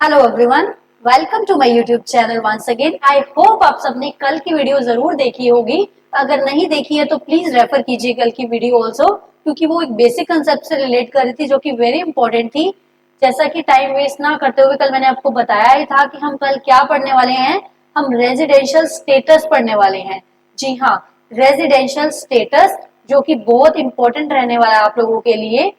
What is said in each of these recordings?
Hello everyone, welcome to my YouTube channel once again. I hope आप सबने कल की वीडियो जरूर देखी होगी। अगर नहीं देखी है तो प्लीज रेफर कीजिए कल की वीडियो ऑल्सो, क्योंकि वो एक बेसिक कंसेप्ट से रिलेट कर रही थी जो कि वेरी इंपॉर्टेंट थी। जैसा कि टाइम वेस्ट ना करते हुए कल मैंने आपको बताया ही था कि हम कल क्या पढ़ने वाले हैं। हम रेजिडेंशियल स्टेटस पढ़ने वाले हैं। जी हाँ, रेजिडेंशियल स्टेटस जो कि बहुत इंपॉर्टेंट रहने वाला है आप लोगों के लिए,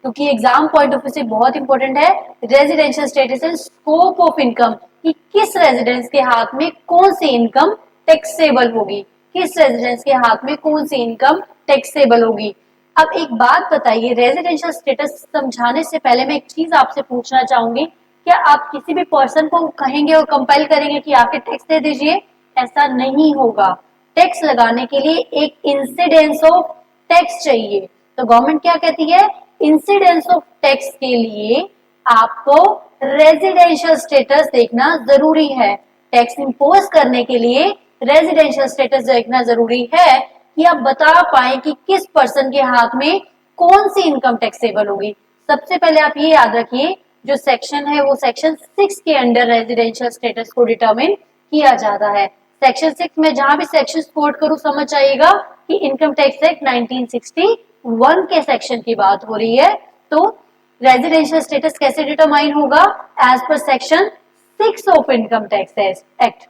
क्योंकि एग्जाम पॉइंट ऑफ व्यू से बहुत इंपॉर्टेंट है। Residential status and scope of income, कि किस रेजिडेंस के हाथ में कौन सी इनकम टैक्सेबल होगी, किस रेजिडेंस के हाथ में कौन सी इनकम टैक्सेबल होगी। अब एक बात बताइए, रेजिडेंशियल स्टेटस समझाने से पहले मैं एक चीज आपसे पूछना चाहूंगी, क्या आप किसी भी पर्सन को कहेंगे और कंपेल करेंगे कि आके टैक्स दे दीजिए? ऐसा नहीं होगा। टैक्स लगाने के लिए एक इंसिडेंस ऑफ टैक्स चाहिए। तो गवर्नमेंट क्या कहती है, इंसिडेंस ऑफ टैक्स के लिए आपको रेजिडेंशियल स्टेटस देखना जरूरी है। टैक्स इंपोज करने के लिए रेजिडेंशियल स्टेटस देखना जरूरी है कि आप बता पाए कि किस पर्सन के हाथ में कौन सी इनकम टैक्सेबल होगी। सबसे पहले आप ये याद रखिए, जो सेक्शन है वो सेक्शन 6 के अंडर रेजिडेंशियल स्टेटस को डिटरमिन किया जाता है। सेक्शन 6 में जहां भी सेक्शन कोट करूं समझ जाइएगा कि इनकम टैक्स एक्ट 1961 के सेक्शन की बात हो रही है। तो रेजिडेंशियल स्टेटस कैसे डिटरमाइन होगा? As per section 6 of income tax act.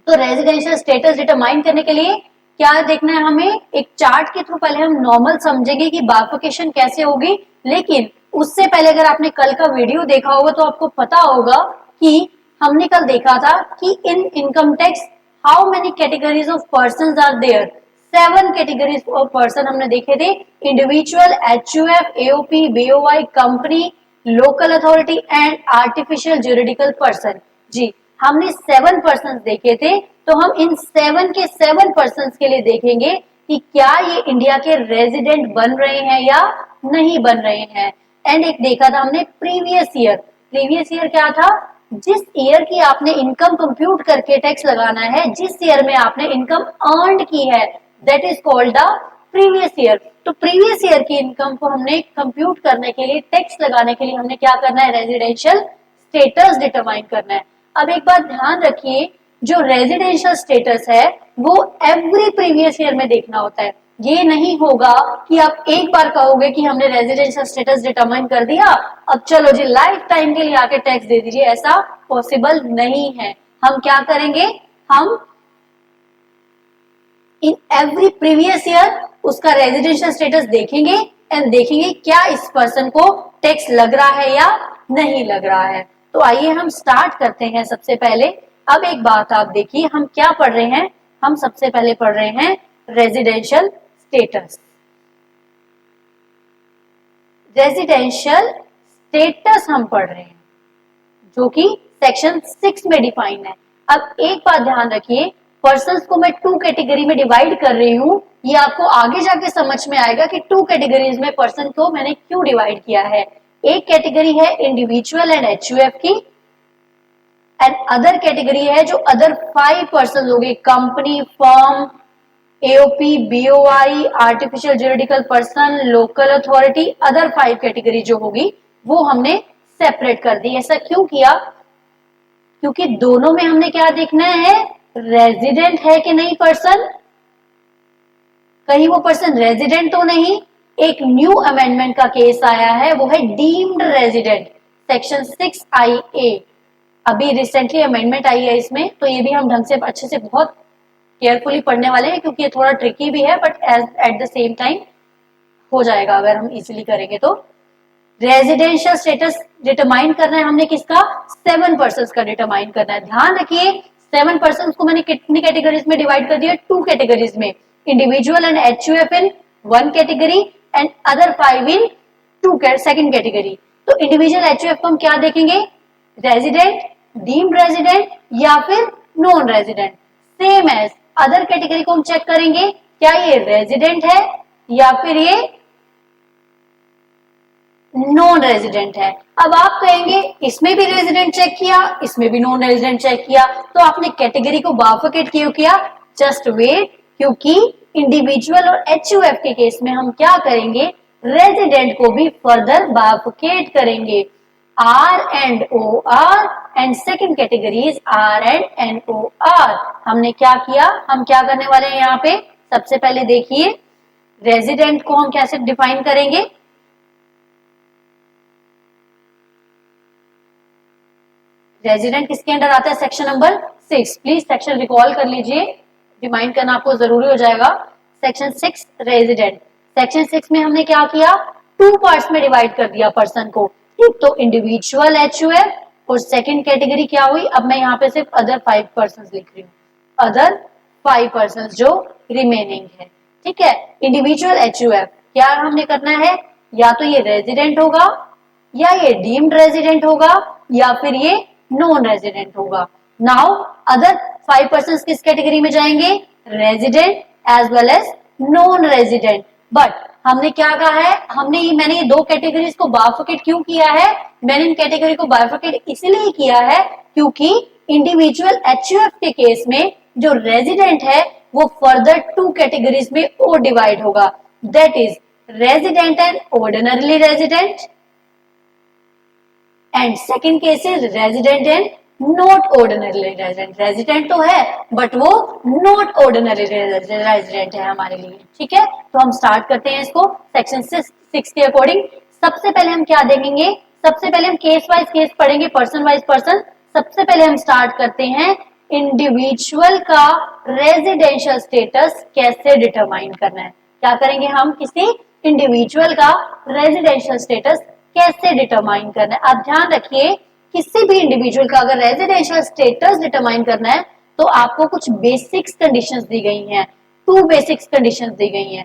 तो रेजिडेंशियल स्टेटस डिटरमाइन करने के लिए क्या देखना है हमें? एक चार्ट के थ्रू पहले हम नॉर्मल समझेंगे कि बाइफरकेशन कैसे होगी, लेकिन उससे पहले अगर आपने कल का वीडियो देखा होगा तो आपको पता होगा कि हमने कल देखा था कि in income tax how many categories of person are there. 7 categories of person हमने देखे थे, individual, HUF, AOP, BOI, company, local authority and artificial juridical person. जी, हमने 7 पर्सन देखे थे। तो हम इन 7 के 7 पर्सन के लिए देखेंगे कि क्या ये इंडिया के रेजिडेंट बन रहे हैं या नहीं बन रहे हैं। एंड एक देखा था हमने प्रीवियस ईयर। प्रीवियस ईयर क्या था? जिस ईयर की आपने इनकम कंप्यूट करके टैक्स लगाना है, जिस ईयर में आपने इनकम अर्न की है, that is called the previous year. तो प्रीवियस ईयर की इनकम को हमने कंप्यूट करने के लिए, टैक्स लगाने के लिए हमने क्या करना है? रेजिडेंशियल स्टेटस डिटरमाइन करना है। अब एक बात ध्यान रखिए, जो रेजिडेंशियल स्टेटस है वो एवरी प्रीवियस ईयर में देखना होता है। ये नहीं होगा कि आप एक बार कहोगे कि हमने रेजिडेंशियल स्टेटस डिटरमाइन कर दिया, अब चलो जी लाइफ टाइम के लिए आके टैक्स दे दीजिए। ऐसा पॉसिबल नहीं है। हम क्या करेंगे? हम इन एवरी प्रीवियस ईयर उसका रेजिडेंशियल स्टेटस देखेंगे एंड देखेंगे क्या इस पर्सन को टैक्स लग रहा है या नहीं लग रहा है। तो आइए हम स्टार्ट करते हैं सबसे पहले। अब एक बात आप देखिए, हम क्या पढ़ रहे हैं? हम सबसे पहले पढ़ रहे हैं रेजिडेंशियल स्टेटस। रेजिडेंशियल स्टेटस हम पढ़ रहे हैं जो कि सेक्शन 6 में डिफाइन है। अब एक बात ध्यान रखिए, पर्सन्स को मैं 2 कैटेगरी में डिवाइड कर रही हूं। ये आपको आगे जाके समझ में आएगा कि 2 कैटेगरीज में पर्सन को मैंने क्यों डिवाइड किया है। एक कैटेगरी है इंडिविजुअल एंड एचयूएफ की, एंड अदर कैटेगरी है जो अदर 5 पर्सन हो गए, company, firm, AOP, BOI, artificial juridical person, local authority. Other 5 category जो होगी वो हमने सेपरेट कर दी। ऐसा क्यों किया? क्योंकि दोनों में हमने क्या देखना है? रेजिडेंट है कि नहीं पर्सन, कहीं वो पर्सन रेजिडेंट तो नहीं। एक न्यू अमेंडमेंट का केस आया है, वो है डीम्ड रेजिडेंट, सेक्शन 6IA। अभी रिसेंटली अमेंडमेंट आई है इसमें, तो ये भी हम ढंग से अच्छे से बहुत केयरफुली पढ़ने वाले हैं, क्योंकि ये थोड़ा ट्रिकी भी है but at the same time हो जाएगा अगर हम इजीली करेंगे तो। रेजिडेंशियल स्टेटस डिटरमाइन करना है हमने किसका? 7 पर्सन का डिटरमाइन करना है। ध्यान रखिए, 7 पर्सन को मैंने कितनी कैटेगरीज में डिवाइड कर दिया? 2 कैटेगरीज में, individual and HUF in 1 category and other 5 in 2 second category. तो इंडिविजुअल एचयूएफ को हम क्या देखेंगे? रेजिडेंट, डीम्ड रेजिडेंट या फिर non resident. Same as other category को हम चेक करेंगे, क्या ये रेजिडेंट है या फिर ये नॉन रेजिडेंट है। अब आप कहेंगे इसमें भी रेजिडेंट चेक किया, इसमें भी नॉन रेजिडेंट चेक किया, तो आपने कैटेगरी को बाइफरकेट क्यों किया? जस्ट वेट, क्योंकि इंडिविजुअल और एचयूएफ के केस में हम क्या करेंगे? रेजिडेंट को भी फर्दर बाइफरकेट करेंगे। R and OR and second category is R and NOR. हमने क्या किया, हम क्या करने वाले हैं यहाँ पे, सबसे पहले देखिए रेजिडेंट को हम कैसे डिफाइन करेंगे। रेजिडेंट किसके अंडर आता है, section number 6। Please section recall कर लीजिए, रिमाइंड करना आपको जरूरी हो जाएगा। Section 6 resident. सेक्शन 6 में हमने क्या किया, 2 पार्ट्स में डिवाइड कर दिया पर्सन को, एक तो इंडिविजुअल HUF और सेकंड कैटेगरी क्या हुई, अब मैं यहाँ पे सिर्फ अदर 5 पर्सन लिख रही हूँ, अदर 5 पर्सन जो रिमेनिंग है। ठीक है, इंडिविजुअल HUF क्या हमने करना है, या तो ये रेजिडेंट होगा, या ये डीम्ड रेजिडेंट होगा, या फिर ये नॉन रेजिडेंट होगा। नाउ अदर 5 पर्सन किस कैटेगरी में जाएंगे, resident as well as non resident. But हमने क्या कहा है, मैंने ये 2 कैटेगरीज को बाइफरकेट क्यों किया है, मैंने इन कैटेगरी को बाइफरकेट इसलिए किया है क्योंकि इंडिविजुअल HUF के केस में जो रेजिडेंट है वो फर्दर 2 कैटेगरीज में और डिवाइड होगा, that is resident and ordinarily resident, and second case is resident and not ordinary resident. Resident तो है बट वो नॉट ऑर्डिनरी रेजिडेंट है हमारे लिए। ठीक है, तो हम स्टार्ट करते हैं इसको सेक्शन 6 के अकॉर्डिंग। सबसे पहले हम क्या देखेंगे, सबसे पहले हम केस वाइज केस पढ़ेंगे, पर्सन वाइज पर्सन। सबसे पहले हम स्टार्ट करते हैं इंडिविजुअल का रेजिडेंशियल स्टेटस कैसे डिटरमाइन करना है। क्या करेंगे हम, किसी इंडिविजुअल का रेजिडेंशियल स्टेटस कैसे डिटरमाइन करना है। आप ध्यान रखिए, किसी भी इंडिविजुअल का अगर रेजिडेंशियल स्टेटस डिटरमाइन करना है तो आपको कुछ बेसिक्स कंडीशंस दी गई हैं, 2 बेसिक्स कंडीशंस दी गई हैं।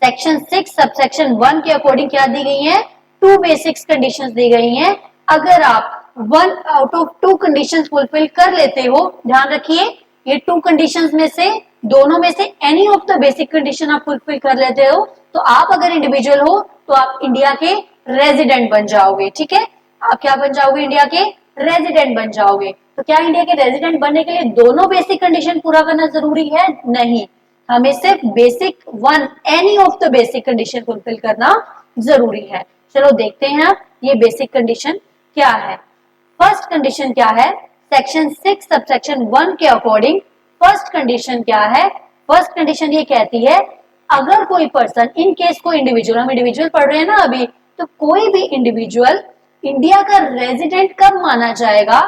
सेक्शन 6 सबसेक्शन 1 के अकॉर्डिंग क्या दी गई हैं, 2 बेसिक्स कंडीशंस दी गई हैं। अगर आप 1 आउट ऑफ 2 कंडीशंस फुलफिल कर लेते हो, ध्यान रखिए ये 2 कंडीशंस में से दोनों में से any of the basic condition आप फुलफिल कर लेते हो तो आप अगर इंडिविजुअल हो तो आप इंडिया के रेजिडेंट बन जाओगे। ठीक है, आप क्या बन जाओगे, इंडिया के रेजिडेंट बन जाओगे। तो क्या इंडिया के रेजिडेंट बनने के लिए दोनों बेसिक कंडीशन पूरा करना जरूरी है, नहीं, हमें सिर्फ basic 1 any of the basic condition fulfil करना जरूरी है। चलो देखते हैं अब ये बेसिक कंडीशन क्या है। फर्स्ट कंडीशन क्या है, सेक्शन 6 सबसेक्शन 1 के अकॉर्डिंग फर्स्ट कंडीशन क्या है, फर्स्ट कंडीशन ये कहती है अगर कोई पर्सन, इन केस कोई इंडिविजुअल, हम इंडिविजुअल पढ़ रहे हैं ना अभी, तो कोई भी इंडिविजुअल इंडिया का रेजिडेंट कब माना जाएगा,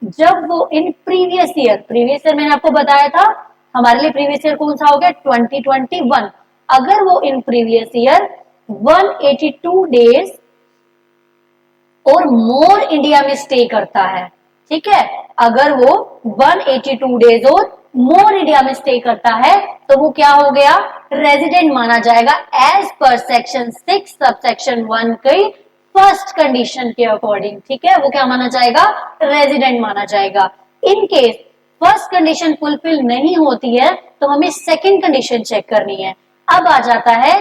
जब वो इन प्रीवियस ईयर मैंने आपको बताया था हमारे लिए प्रीवियस ईयर कौन सा हो गया, 2021। अगर वो इन previous year 182 days or more India में स्टे करता है। ठीक है, अगर वो 182 डेज और मोर इंडिया में स्टे करता है तो वो क्या हो गया, रेजिडेंट माना जाएगा एज पर सेक्शन 6 सबसेक्शन 1 की फर्स्ट कंडीशन के अकॉर्डिंग। ठीक है, वो क्या माना जाएगा, रेजिडेंट माना जाएगा। In case first condition fulfil नहीं होती है तो हमें सेकंड कंडीशन चेक करनी है। अब आ जाता है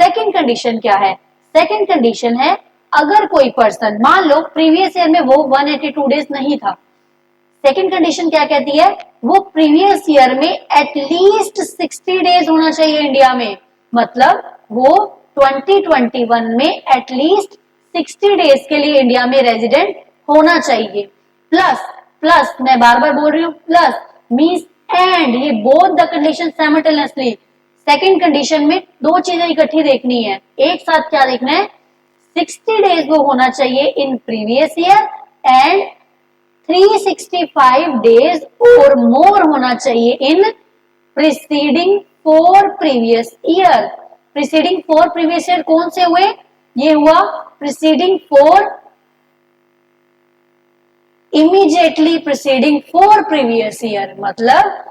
सेकंड कंडीशन क्या है, सेकंड कंडीशन है अगर कोई पर्सन, मान लो प्रीवियस ईयर में वो 182 डेज नहीं था, सेकंड कंडीशन क्या कहती है, वो प्रीवियस ईयर में एटलीस्ट 60 डेज होना चाहिए इंडिया में, मतलब वो 2021 में एटलीस्ट 60 डेज के लिए इंडिया में रेजिडेंट होना चाहिए। प्लस मैं बार बार बोल रही हूँ प्लस मींस एंड, ये both the condition simultaneously. Second condition में 2 चीजें इकट्ठी देखनी है, एक साथ क्या देखना है, 60 डेज वो होना चाहिए इन previous year and 365 days or मोर होना चाहिए इन preceding 4 previous year. Preceding 4 previous year कौन से हुए, ये हुआ preceding 4 immediately preceding 4 previous year, मतलब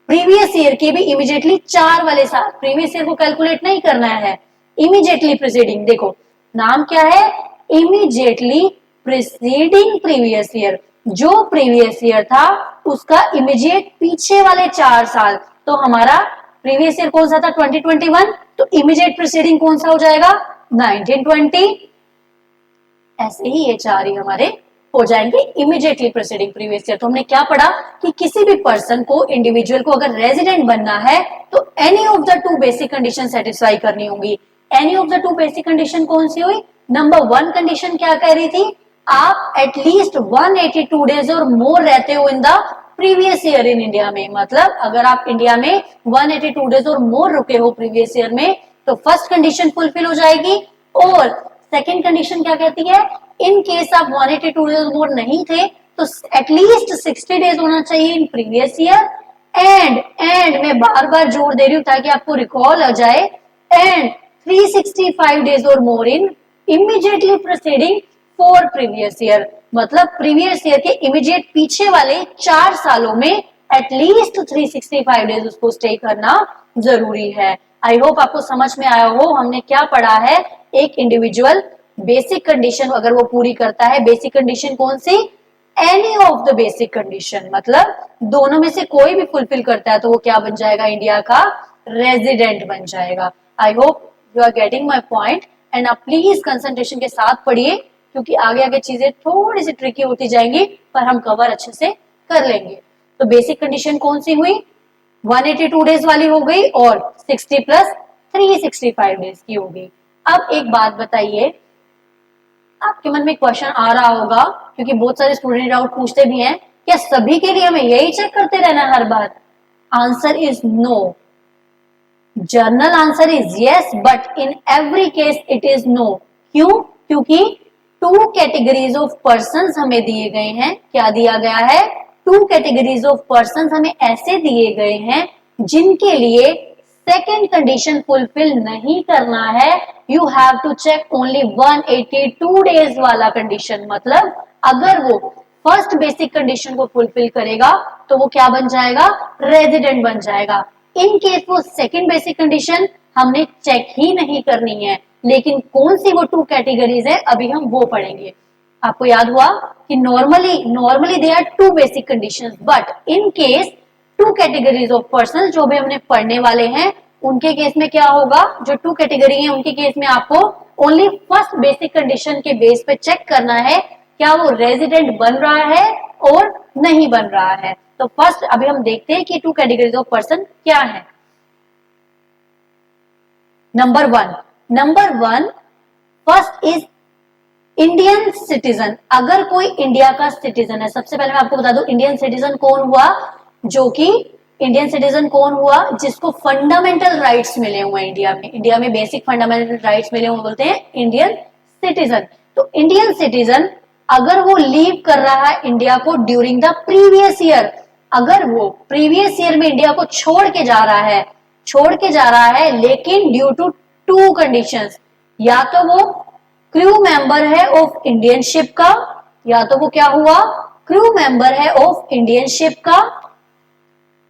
प्रीवियस ईयर के भी इमीडिएटली 4 वाले साथ, प्रीवियस ईयर को कैलकुलेट नहीं करना है, इमीडिएटली प्रीसीडिंग, देखो नाम क्या है, इमीडिएटली प्रीसीडिंग प्रीवियस ईयर, जो प्रीवियस ईयर था उसका इमीडिएट पीछे वाले 4 साल, तो हमारा प्रीवियस ईयर कौन सा था 2021, तो इमीडिएट प्रीसीडिंग कौन सा हो जाएगा 1920। ऐसे ही ये 4 ही हमारे हो जाएंगे इमीडिएटली प्रीसीडिंग प्रीवियस ईयर। तो हमने क्या पढ़ा कि किसी भी पर्सन को, इंडिविजुअल को अगर रेजिडेंट बनना है तो any of the 2 basic condition satisfy करनी होंगी। Any of the 2 basic condition कौन सी हुई, नंबर 1 कंडीशन क्या कह रही थी, आप एटलीस्ट 182 डेज और मोर रहते हो इन the previous year in India में। मतलब अगर आप इंडिया में 182 डेज और मोर रुके हो प्रीवियस ईयर में तो फर्स्ट कंडीशन फुलफिल हो जाएगी। और सेकंड कंडीशन क्या कहती है, इन केस आप 182 डेज और मोर नहीं थे तो एटलीस्ट 60 डेज होना चाहिए इन प्रीवियस ईयर। एंड मैं बार बार जोर दे रही हूं ताकि आपको रिकॉल आ जाए, and 365 days or more in immediately proceeding for previous year. मतलब प्रीवियस ईयर के इमीडिएट पीछे वाले 4 सालों में एटलीस्ट 365 डेज उसको स्टे करना जरूरी है। आई होप आपको समझ में आया हो हमने क्या पढ़ा है। एक इंडिविजुअल बेसिक कंडीशन अगर वो पूरी करता है, बेसिक कंडीशन कौन सी, any of the basic condition, मतलब दोनों में से कोई भी फुलफिल करता है तो वो क्या बन जाएगा, इंडिया का रेजिडेंट बन जाएगा। I hope you are getting my point and आप प्लीज कंसंट्रेशन के साथ पढ़िए क्योंकि आगे आगे चीजें थोड़ी सी ट्रिकी होती जाएंगी पर हम कवर अच्छे से कर लेंगे। तो बेसिक कंडीशन कौन सी हुई, 182 डेज वाली हो गई और 60 प्लस 365 डेज की हो गई। अब एक बात बताइए, आपके मन में क्वेश्चन आ रहा होगा क्योंकि बहुत सारे स्टूडेंट डाउट पूछते भी हैं, क्या सभी के लिए हमें यही चेक करते रहना हर बार? Answer is no. General answer is yes but in every case it is no. क्यों? क्योंकि 2 कैटेगरीज ऑफ पर्संस हमें दिए गए हैं। क्या दिया गया है? 2 कैटेगरीज ऑफ पर्संस हमें ऐसे दिए गए हैं जिनके लिए सेकेंड कंडीशन फुलफिल नहीं करना है। You have to check only 182 days वाला कंडीशन। मतलब अगर वो फर्स्ट बेसिक कंडीशन को फुलफिल करेगा तो वो क्या बन जाएगा, रेजिडेंट बन जाएगा। इन केस वो सेकेंड बेसिक कंडीशन हमने चेक ही नहीं करनी है। लेकिन कौन सी वो 2 कैटेगरीज है अभी हम वो पढ़ेंगे। आपको याद हुआ कि normally they are 2 basic conditions but in case 2 categories of person जो भी हमने पढ़ने वाले हैं उनके केस में क्या होगा, जो 2 कैटेगरी है उनके केस में आपको ओनली फर्स्ट बेसिक कंडीशन के बेस पे चेक करना है क्या वो रेजिडेंट बन रहा है और नहीं बन रहा है। तो फर्स्ट अभी हम देखते हैं कि 2 कैटेगरीज ऑफ पर्सन क्या है। Number one first is Indian citizen. अगर कोई इंडिया का सिटीजन है, सबसे पहले मैं आपको बता दूं इंडियन सिटीजन कौन हुआ, जो कि इंडियन सिटीजन कौन हुआ जिसको फंडामेंटल राइट्स मिले हुए हैं इंडिया में बेसिक फंडामेंटल राइट्स मिले हुए बोलते हैं इंडियन सिटीजन। तो इंडियन सिटीजन अगर वो लीव कर रहा है इंडिया को ड्यूरिंग द प्रीवियस ईयर, अगर वो प्रीवियस ईयर में इंडिया को छोड़ के जा रहा है लेकिन ड्यू टू 2 कंडीशंस, या तो वो क्रू मेंबर है ऑफ इंडियन शिप का, या तो वो क्या हुआ, क्रू मेंबर है ऑफ इंडियन शिप का,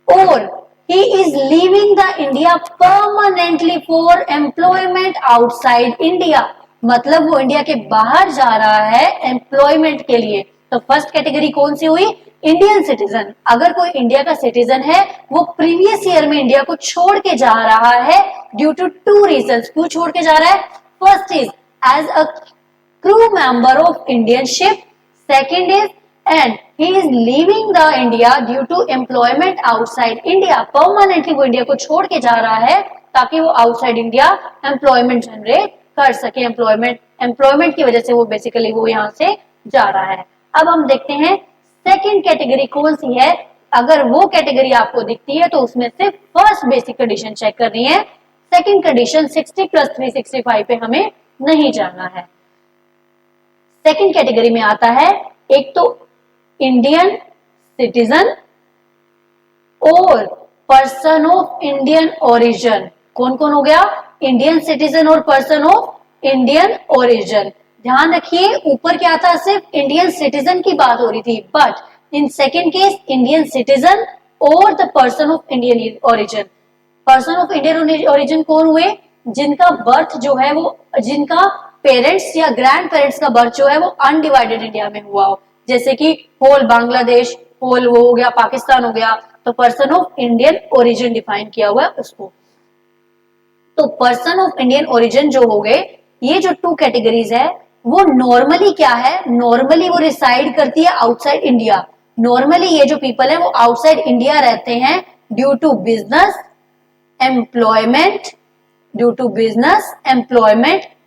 और he is leaving the India permanently for employment outside India। मतलब वो इंडिया के बाहर जा रहा है एम्प्लॉयमेंट के लिए। तो फर्स्ट कैटेगरी कौन सी हुई, इंडियन सिटीजन। अगर कोई इंडिया का सिटीजन है वो प्रीवियस ईयर में इंडिया को छोड़ के जा रहा है ड्यू टू 2 रीजंस। क्यों छोड़ के जा रहा है? First is as a crew member of Indian ship, second is and he is leaving the India due to employment outside India। Permanently वो इंडिया को छोड़ के जा रहा है ताकि वो आउटसाइड इंडिया एम्प्लॉयमेंट जनरेट कर सके। एम्प्लॉयमेंट की वजह से वो बेसिकली वो यहाँ से जा रहा है। अब हम देखते हैं सेकंड कैटेगरी कौन सी है। अगर वो कैटेगरी आपको दिखती है तो उसमें से फर्स्ट बेसिक कंडीशन चेक करनी है, सेकंड कंडीशन 60 प्लस 365 पे हमें नहीं जाना है। सेकंड कैटेगरी में आता है एक तो इंडियन सिटीजन और पर्सन ऑफ इंडियन ओरिजिन। कौन कौन हो गया, इंडियन सिटीजन और पर्सन ऑफ इंडियन ओरिजिन। ध्यान रखिए ऊपर क्या था, सिर्फ इंडियन सिटीजन की बात हो रही थी, but in second case Indian citizen और the person of Indian origin. Person of Indian origin कौन हुए, जिनका बर्थ जो है वो, जिनका पेरेंट्स या ग्रैंड पेरेंट्स का बर्थ जो है वो अनडिवाइडेड इंडिया में हुआ हो, जैसे कि होल बांग्लादेश, होल वो हो गया पाकिस्तान हो गया, तो person of Indian origin define किया हुआ है उसको। तो पर्सन ऑफ इंडियन ओरिजिन जो हो गए, ये जो 2 कैटेगरीज है वो नॉर्मली क्या है, नॉर्मली वो रिसाइड करती है आउटसाइड इंडिया। नॉर्मली ये जो पीपल है वो आउटसाइड इंडिया रहते हैं ड्यू टू बिजनेस एम्प्लॉयमेंट,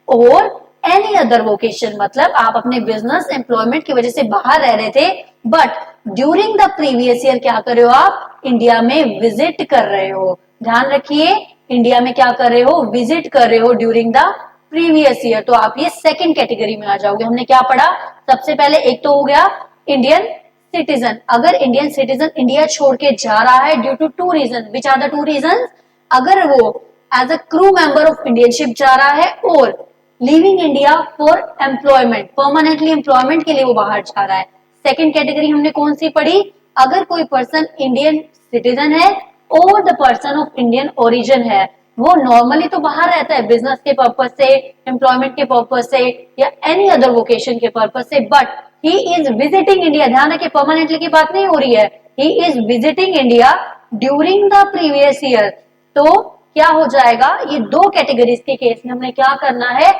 और एनी अदर वोकेशन, मतलब आप अपने बिजनेस एम्प्लॉयमेंट की वजह से बाहर रह रहे थे, but during the previous year क्या कर रहे हो आप, इंडिया में विजिट कर रहे हो। ध्यान रखिए, इंडिया में क्या कर रहे हो, विजिट कर रहे हो ड्यूरिंग द प्रीवियस ईयर, तो आप ये सेकंड कैटेगरी में आ जाओगे। हमने क्या पढ़ा, सबसे पहले एक तो हो गया इंडियन सिटीजन। अगर इंडियन सिटीजन इंडिया छोड़ के जा रहा है due to two reason, which are the two reason, अगर वो as a crew member of Indian ship जा रहा है और living India for employment, permanently employment के लिए वो बाहर जा रहा है। सेकंड कैटेगरी हमने कौन सी पढ़ी, अगर कोई पर्सन इंडियन सिटीजन है और the person of Indian origin है, वो नॉर्मली तो बाहर रहता है बिजनेस के पर्पज से, एम्प्लॉयमेंट के पर्पज से या एनी अदर वोकेशन के पर्पज से, but he is visiting India. ध्यान रखिए, परमानेंटली की बात नहीं हो रही है, he is visiting India during the previous year. तो क्या हो जाएगा, ये दो कैटेगरीज के केस में हमने क्या करना है,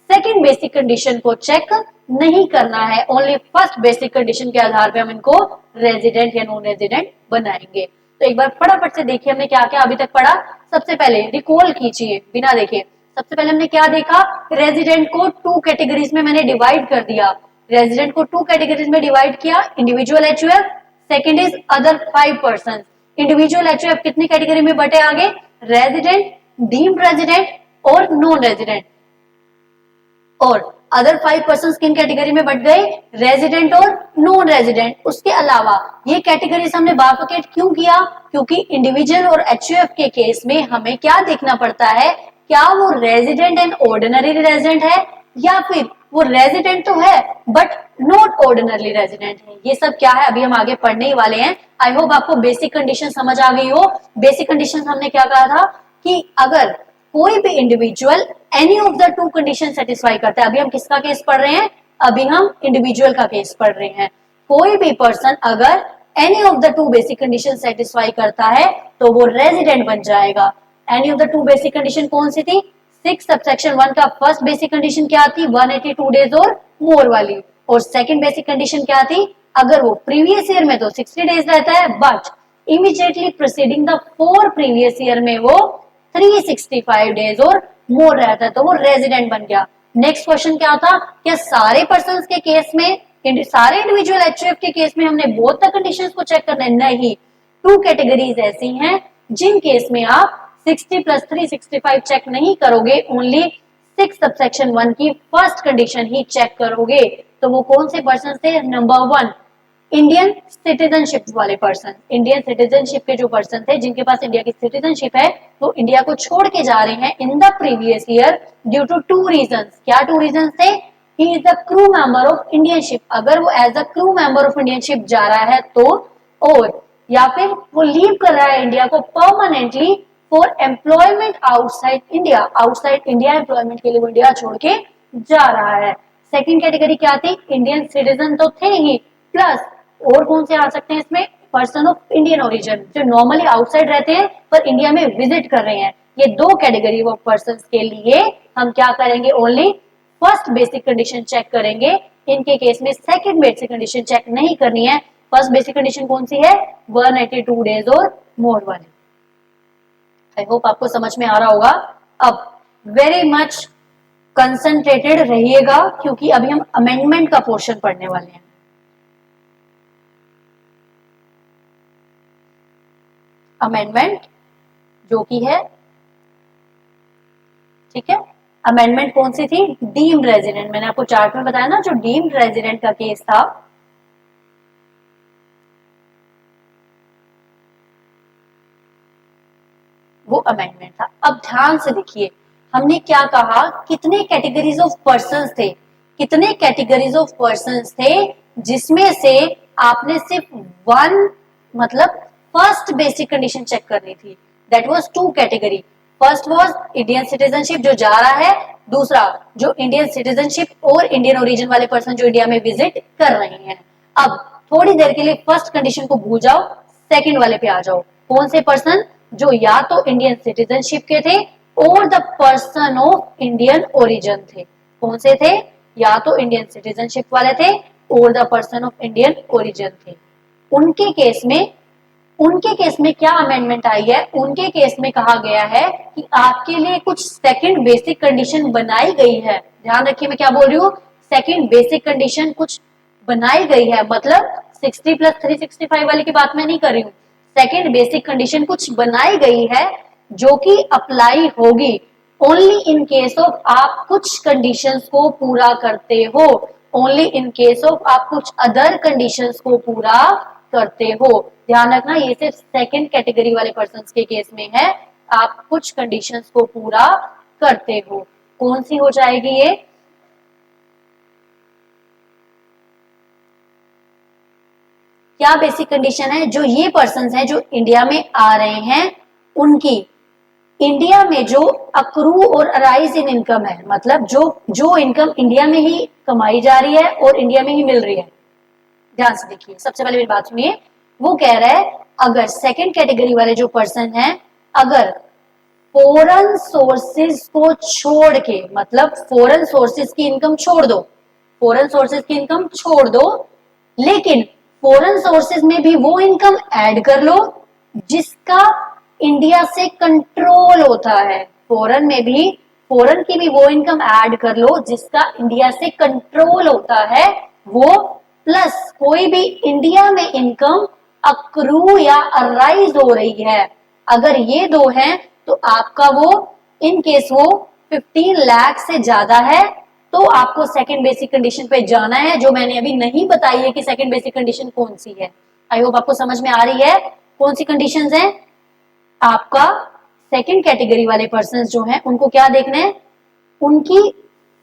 सेकंड बेसिक कंडीशन को चेक नहीं करना है, ओनली फर्स्ट बेसिक कंडीशन के आधार पे हम इनको रेजिडेंट या नॉन रेजिडेंट बनाएंगे। तो एक बार फटाफट से देखिए हमने क्या क्या अभी तक पढ़ा। सबसे पहले रिकॉल कीजिए बिना देखे, सबसे पहले हमने क्या देखा, रेजिडेंट को टू कैटेगरीज में मैंने डिवाइड कर दिया। रेजिडेंट को टू कैटेगरीज में डिवाइड किया, individual HUF, second is other 5 person. Individual HUF कितनी कैटेगरी में बटे आगे, रेजिडेंट, डीम्ड रेजिडेंट और नॉन रेजिडेंट, और अदर 5 पर्सन किन कैटेगरी में बट गए, रेजिडेंट और नॉन रेजिडेंट। उसके अलावा ये कैटेगरीज हमने बाइफरकेट क्यों किया, क्योंकि इंडिविजुअल और एचयूएफ के केस में हमें क्या देखना पड़ता है, क्या वो रेजिडेंट एंड ऑर्डिनरी रेजिडेंट है या फिर वो रेजिडेंट तो है बट नॉट ऑर्डिनरी रेजिडेंट है। ये सब क्या है अभी हम आगे पढ़ने ही वाले हैं। आई होप आपको बेसिक कंडीशन समझ आ गई हो। बेसिक कंडीशन हमने क्या कहा था कि अगर कोई भी individual any of the two condition satisfy करता है, अभी हम किसका केस पढ़ रहे हैं, अभी हम इंडिविजुअल का केस पढ़ रहे हैं। कोई भी पर्सन अगर any of the two basic condition satisfy करता है तो वो रेजिडेंट बन जाएगा। Any of the two basic condition कौन सी थी, 6 सबसेक्शन 1 का फर्स्ट बेसिक कंडीशन क्या थी, 182 डेज और मोर वाली, और सेकंड बेसिक कंडीशन क्या थी, अगर वो प्रीवियस ईयर में तो 60 डेज रहता है but immediately preceding the 4 previous year में वो 365 डेज और मोर रहता है, तो वो रेजिडेंट बन गया। नेक्स्ट क्वेश्चन क्या था, क्या सारे पर्संस के केस में, सारे इंडिविजुअल एचयूएफ के केस में हमने बोथ द कंडीशंस को चेक करना है, नहीं। टू कैटेगरीज ऐसी हैं जिन केस में आप 60 प्लस 365 चेक नहीं करोगे, ओनली 6 सबसेक्शन 1 की फर्स्ट कंडीशन ही चेक करोगे। तो वो कौन से पर्सन थे, नंबर 1 इंडियन सिटीजनशिप वाले पर्सन। इंडियन सिटीजनशिप के जो पर्सन थे जिनके पास इंडिया की सिटीजनशिप है, वो इंडिया को छोड़ के जा रहे हैं in the previous year due to two reasons. क्या टू रीजंस थे, he is the crew member of Indian ship, अगर वो as a crew member of Indian ship जा रहा है तो, और या फिर वो लीव कर रहा है इंडिया को permanently for employment outside India, outside India employment के लिए वो इंडिया छोड़ के जा रहा है। सेकंड कैटेगरी क्या थी, इंडियन सिटीजन तो थे ही, प्लस और कौन से आ सकते हैं इसमें, पर्सन ऑफ इंडियन ओरिजिन, जो नॉर्मली आउटसाइड रहते हैं पर इंडिया में विजिट कर रहे हैं। ये दो कैटेगरी ऑफ पर्संस के लिए हम क्या करेंगे, only first basic condition check करेंगे। इनके केस में सेकंड बेसिक कंडीशन चेक नहीं करनी है। फर्स्ट बेसिक कंडीशन कौन सी है, 182 डेज और मोर वाली। आई होप आपको समझ में आ रहा होगा। अब वेरी मच कंसंट्रेटेड रहिएगा क्योंकि अभी हम अमेंडमेंट का पोर्शन पढ़ने वाले हैं। अमेंडमेंट जो कि है, ठीक है, अमेंडमेंट कौन सी थी, डीम्ड रेजिडेंट। मैंने आपको चार्ट में बताया ना, जो डीम्ड रेजिडेंट का केस था वो अमेंडमेंट था। अब ध्यान से देखिए, हमने क्या कहा, कितने कैटेगरीज ऑफ पर्संस थे, कितने कैटेगरीज ऑफ पर्संस थे, जिसमें से आपने सिर्फ वन, मतलब फर्स्ट बेसिक कंडीशन चेक करनी थी, that was two category. First was Indian citizenship जो जा रहा है, दूसरा जो इंडियन सिटीजनशिप और इंडियन ओरिजिन वाले पर्सन जो इंडिया में विजिट कर रहे हैं। अब थोड़ी देर के लिए फर्स्ट कंडीशन को भूल जाओ, सेकंड वाले पे आ जाओ। कौन से पर्सन, जो या तो इंडियन सिटीजनशिप के थे और the person of Indian origin थे। कौन से थे, या तो इंडियन सिटीजनशिप वाले थे और the person of Indian origin थे। उनके केस में उनके केस में क्या अमेंडमेंट आई है, उनके केस में कहा गया है कि आपके लिए कुछ सेकंड बेसिक कंडीशन बनाई गई है। ध्यान रखिए मैं क्या बोल रही हूँ, सेकंड बेसिक कंडीशन कुछ बनाई गई है, मतलब 60 प्लस 365 वाले की बात मैं नहीं कर रही हूँ। सेकंड बेसिक कंडीशन कुछ बनाई गई है जो कि अप्लाई होगी ओनली इन केस ऑफ आप कुछ कंडीशंस को पूरा करते हो, ओनली इन केस ऑफ आप कुछ अदर कंडीशंस को पूरा करते हो। ध्यान रखना ये सिर्फ सेकंड कैटेगरी वाले पर्संस के केस में है, आप कुछ कंडीशंस को पूरा करते हो। कौन सी हो जाएगी ये, क्या बेसिक कंडीशन है, जो ये पर्संस हैं जो इंडिया में आ रहे हैं उनकी इंडिया में जो अक्रू और अराइज इन इनकम है, मतलब जो जो इनकम इंडिया में ही कमाई जा रही है और इंडिया में ही मिल रही है। ध्यान से देखिए, सबसे पहले मेरी बात सुनिए। वो कह रहा है अगर सेकंड कैटेगरी वाले जो पर्सन हैं, अगर फॉरेन सोर्सेज को छोड़ के, मतलब फॉरेन सोर्सेज की इनकम छोड़ दो, फॉरेन सोर्सेज की इनकम छोड़ दो, लेकिन फॉरेन सोर्सेज में भी वो इनकम ऐड कर लो जिसका इंडिया से कंट्रोल होता है। फॉरेन में भी, फॉरेन की भी वो इनकम ऐड कर लो जिसका इंडिया से कंट्रोल होता है वो, प्लस कोई भी इंडिया में इनकम अक्रू या अराइज हो रही है, अगर ये दो हैं तो आपका वो, इन केस वो 15 लाख से ज्यादा है तो आपको सेकंड बेसिक कंडीशन पे जाना है, जो मैंने अभी नहीं बताई है कि सेकंड बेसिक कंडीशन कौन सी है। आई होप आपको समझ में आ रही है कौन सी कंडीशंस हैं। आपका सेकंड कैटेगरी वाले पर्सन जो हैं उनको क्या देखना है, उनकी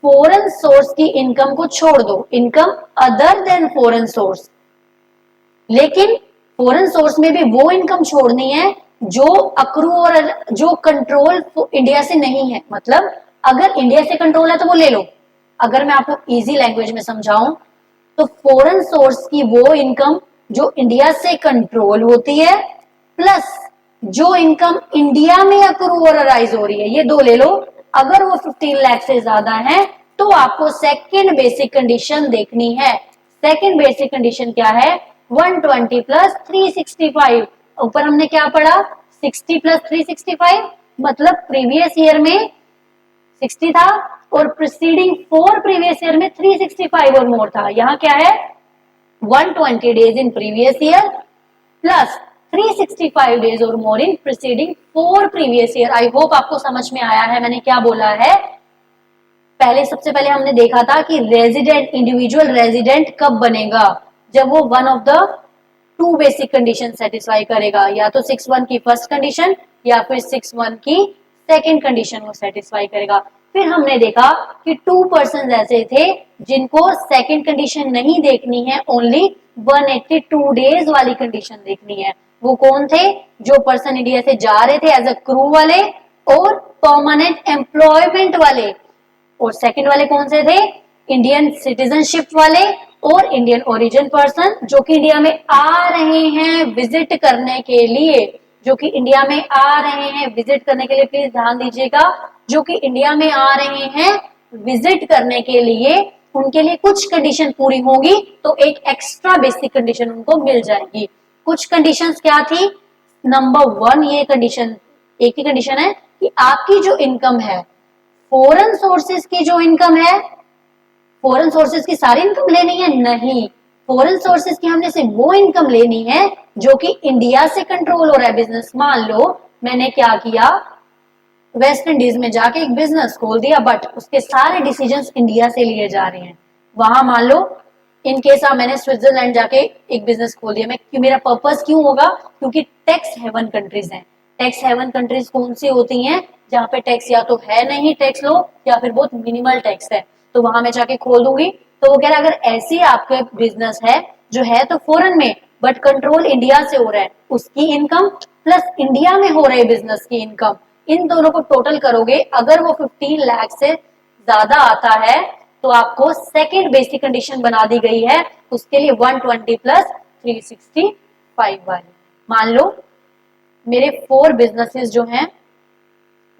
फॉरेन सोर्स की इनकम को छोड़ दो, income other than foreign source, लेकिन फॉरेन सोर्स में भी वो इनकम छोड़नी है जो अक्रू और जो कंट्रोल इंडिया से नहीं है। मतलब अगर इंडिया से कंट्रोल है तो वो ले लो, अगर मैं आपको इजी लैंग्वेज में समझाऊं तो फॉरेन सोर्स की वो इनकम जो इंडिया से कंट्रोल होती है, प्लस जो इनकम इंडिया में अक्रू और अराइज हो रही है, ये दो ले लो। अगर वो 15 लाख से ज्यादा है तो आपको सेकंड बेसिक कंडीशन देखनी है। सेकंड बेसिक कंडीशन क्या है, 120 प्लस 365। ऊपर हमने क्या पढ़ा, 60 प्लस 365, मतलब प्रीवियस ईयर में 60 था और प्रीसीडिंग 4 प्रीवियस ईयर में 365 और मोर था। यहाँ क्या है, 120 days in previous year plus 365 days or more in preceding 4 previous year. I hope आपको समझ में आया है मैंने क्या बोला है। पहले, सबसे पहले हमने देखा था कि रेजिडेंट, इंडिविजुअल रेजिडेंट कब बनेगा, जब वो one of the two basic condition satisfy करेगा, या तो 6(1) की फर्स्ट कंडीशन या फिर 6(1) की सेकंड कंडीशन वो सेटिस्फाई करेगा। फिर हमने देखा कि 2 पर्सन ऐसे थे जिनको सेकंड कंडीशन नहीं देखनी है, ओनली 182 डेज वाली कंडीशन देखनी है। वो कौन थे, जो पर्सन इंडिया से जा रहे थे एज अ क्रू वाले और परमानेंट एम्प्लॉयमेंट वाले। और सेकंड वाले कौन से थे, इंडियन सिटीजनशिप वाले और इंडियन ओरिजिन पर्सन जो कि इंडिया में आ रहे हैं विजिट करने के लिए, जो कि इंडिया में आ रहे हैं विजिट करने के लिए, प्लीज ध्यान दीजिएगा, जो कि इंडिया में आ रहे हैं विजिट करने के लिए, उनके लिए कुछ कंडीशन पूरी होगी तो एक एक्स्ट्रा बेसिक कंडीशन उनको मिल जाएगी। कुछ कंडीशंस क्या थी, नंबर 1 ये कंडीशन, एक ही कंडीशन है कि आपकी जो इनकम है, फॉरेन सोर्सेज की जो इनकम है, फॉरेन सोर्सेज की सारी इनकम लेनी है, नहीं, फॉरेन सोर्सेज की हमने सिर्फ वो इनकम लेनी है जो कि इंडिया से कंट्रोल हो रहा है बिजनेस। मान लो मैंने क्या किया, वेस्ट इंडीज में जाके एक बिजनेस खोल दिया, बट उसके सारे डिसीजंस इंडिया से लिए जा रहे हैं। वहां मान लो इन केस मैंने स्विट्जरलैंड जाके एक बिजनेस खोल दिया, मैं मेरा पर्पस क्यों होगा, क्योंकि टैक्स हेवन कंट्रीज हैं। टैक्स हेवन कंट्रीज कौन सी होती हैं, जहाँ पे टैक्स या तो है नहीं टैक्स लो या फिर बहुत मिनिमल टैक्स है, तो वहां मैं जाके खोल दूंगी। तो वो कह रहा है अगर ऐसी आपके बिजनेस है जो है तो फॉरेन में बट कंट्रोल इंडिया से हो रहा है, उसकी इनकम प्लस इंडिया में हो रहे बिजनेस की इनकम, इन दोनों को टोटल करोगे, अगर वो 15 लाख से ज्यादा आता है तो आपको सेकंड बेसिक कंडीशन बना दी गई है, उसके लिए 120 प्लस 365 वाली। मान लो मेरे 4 बिजनेसेस जो हैं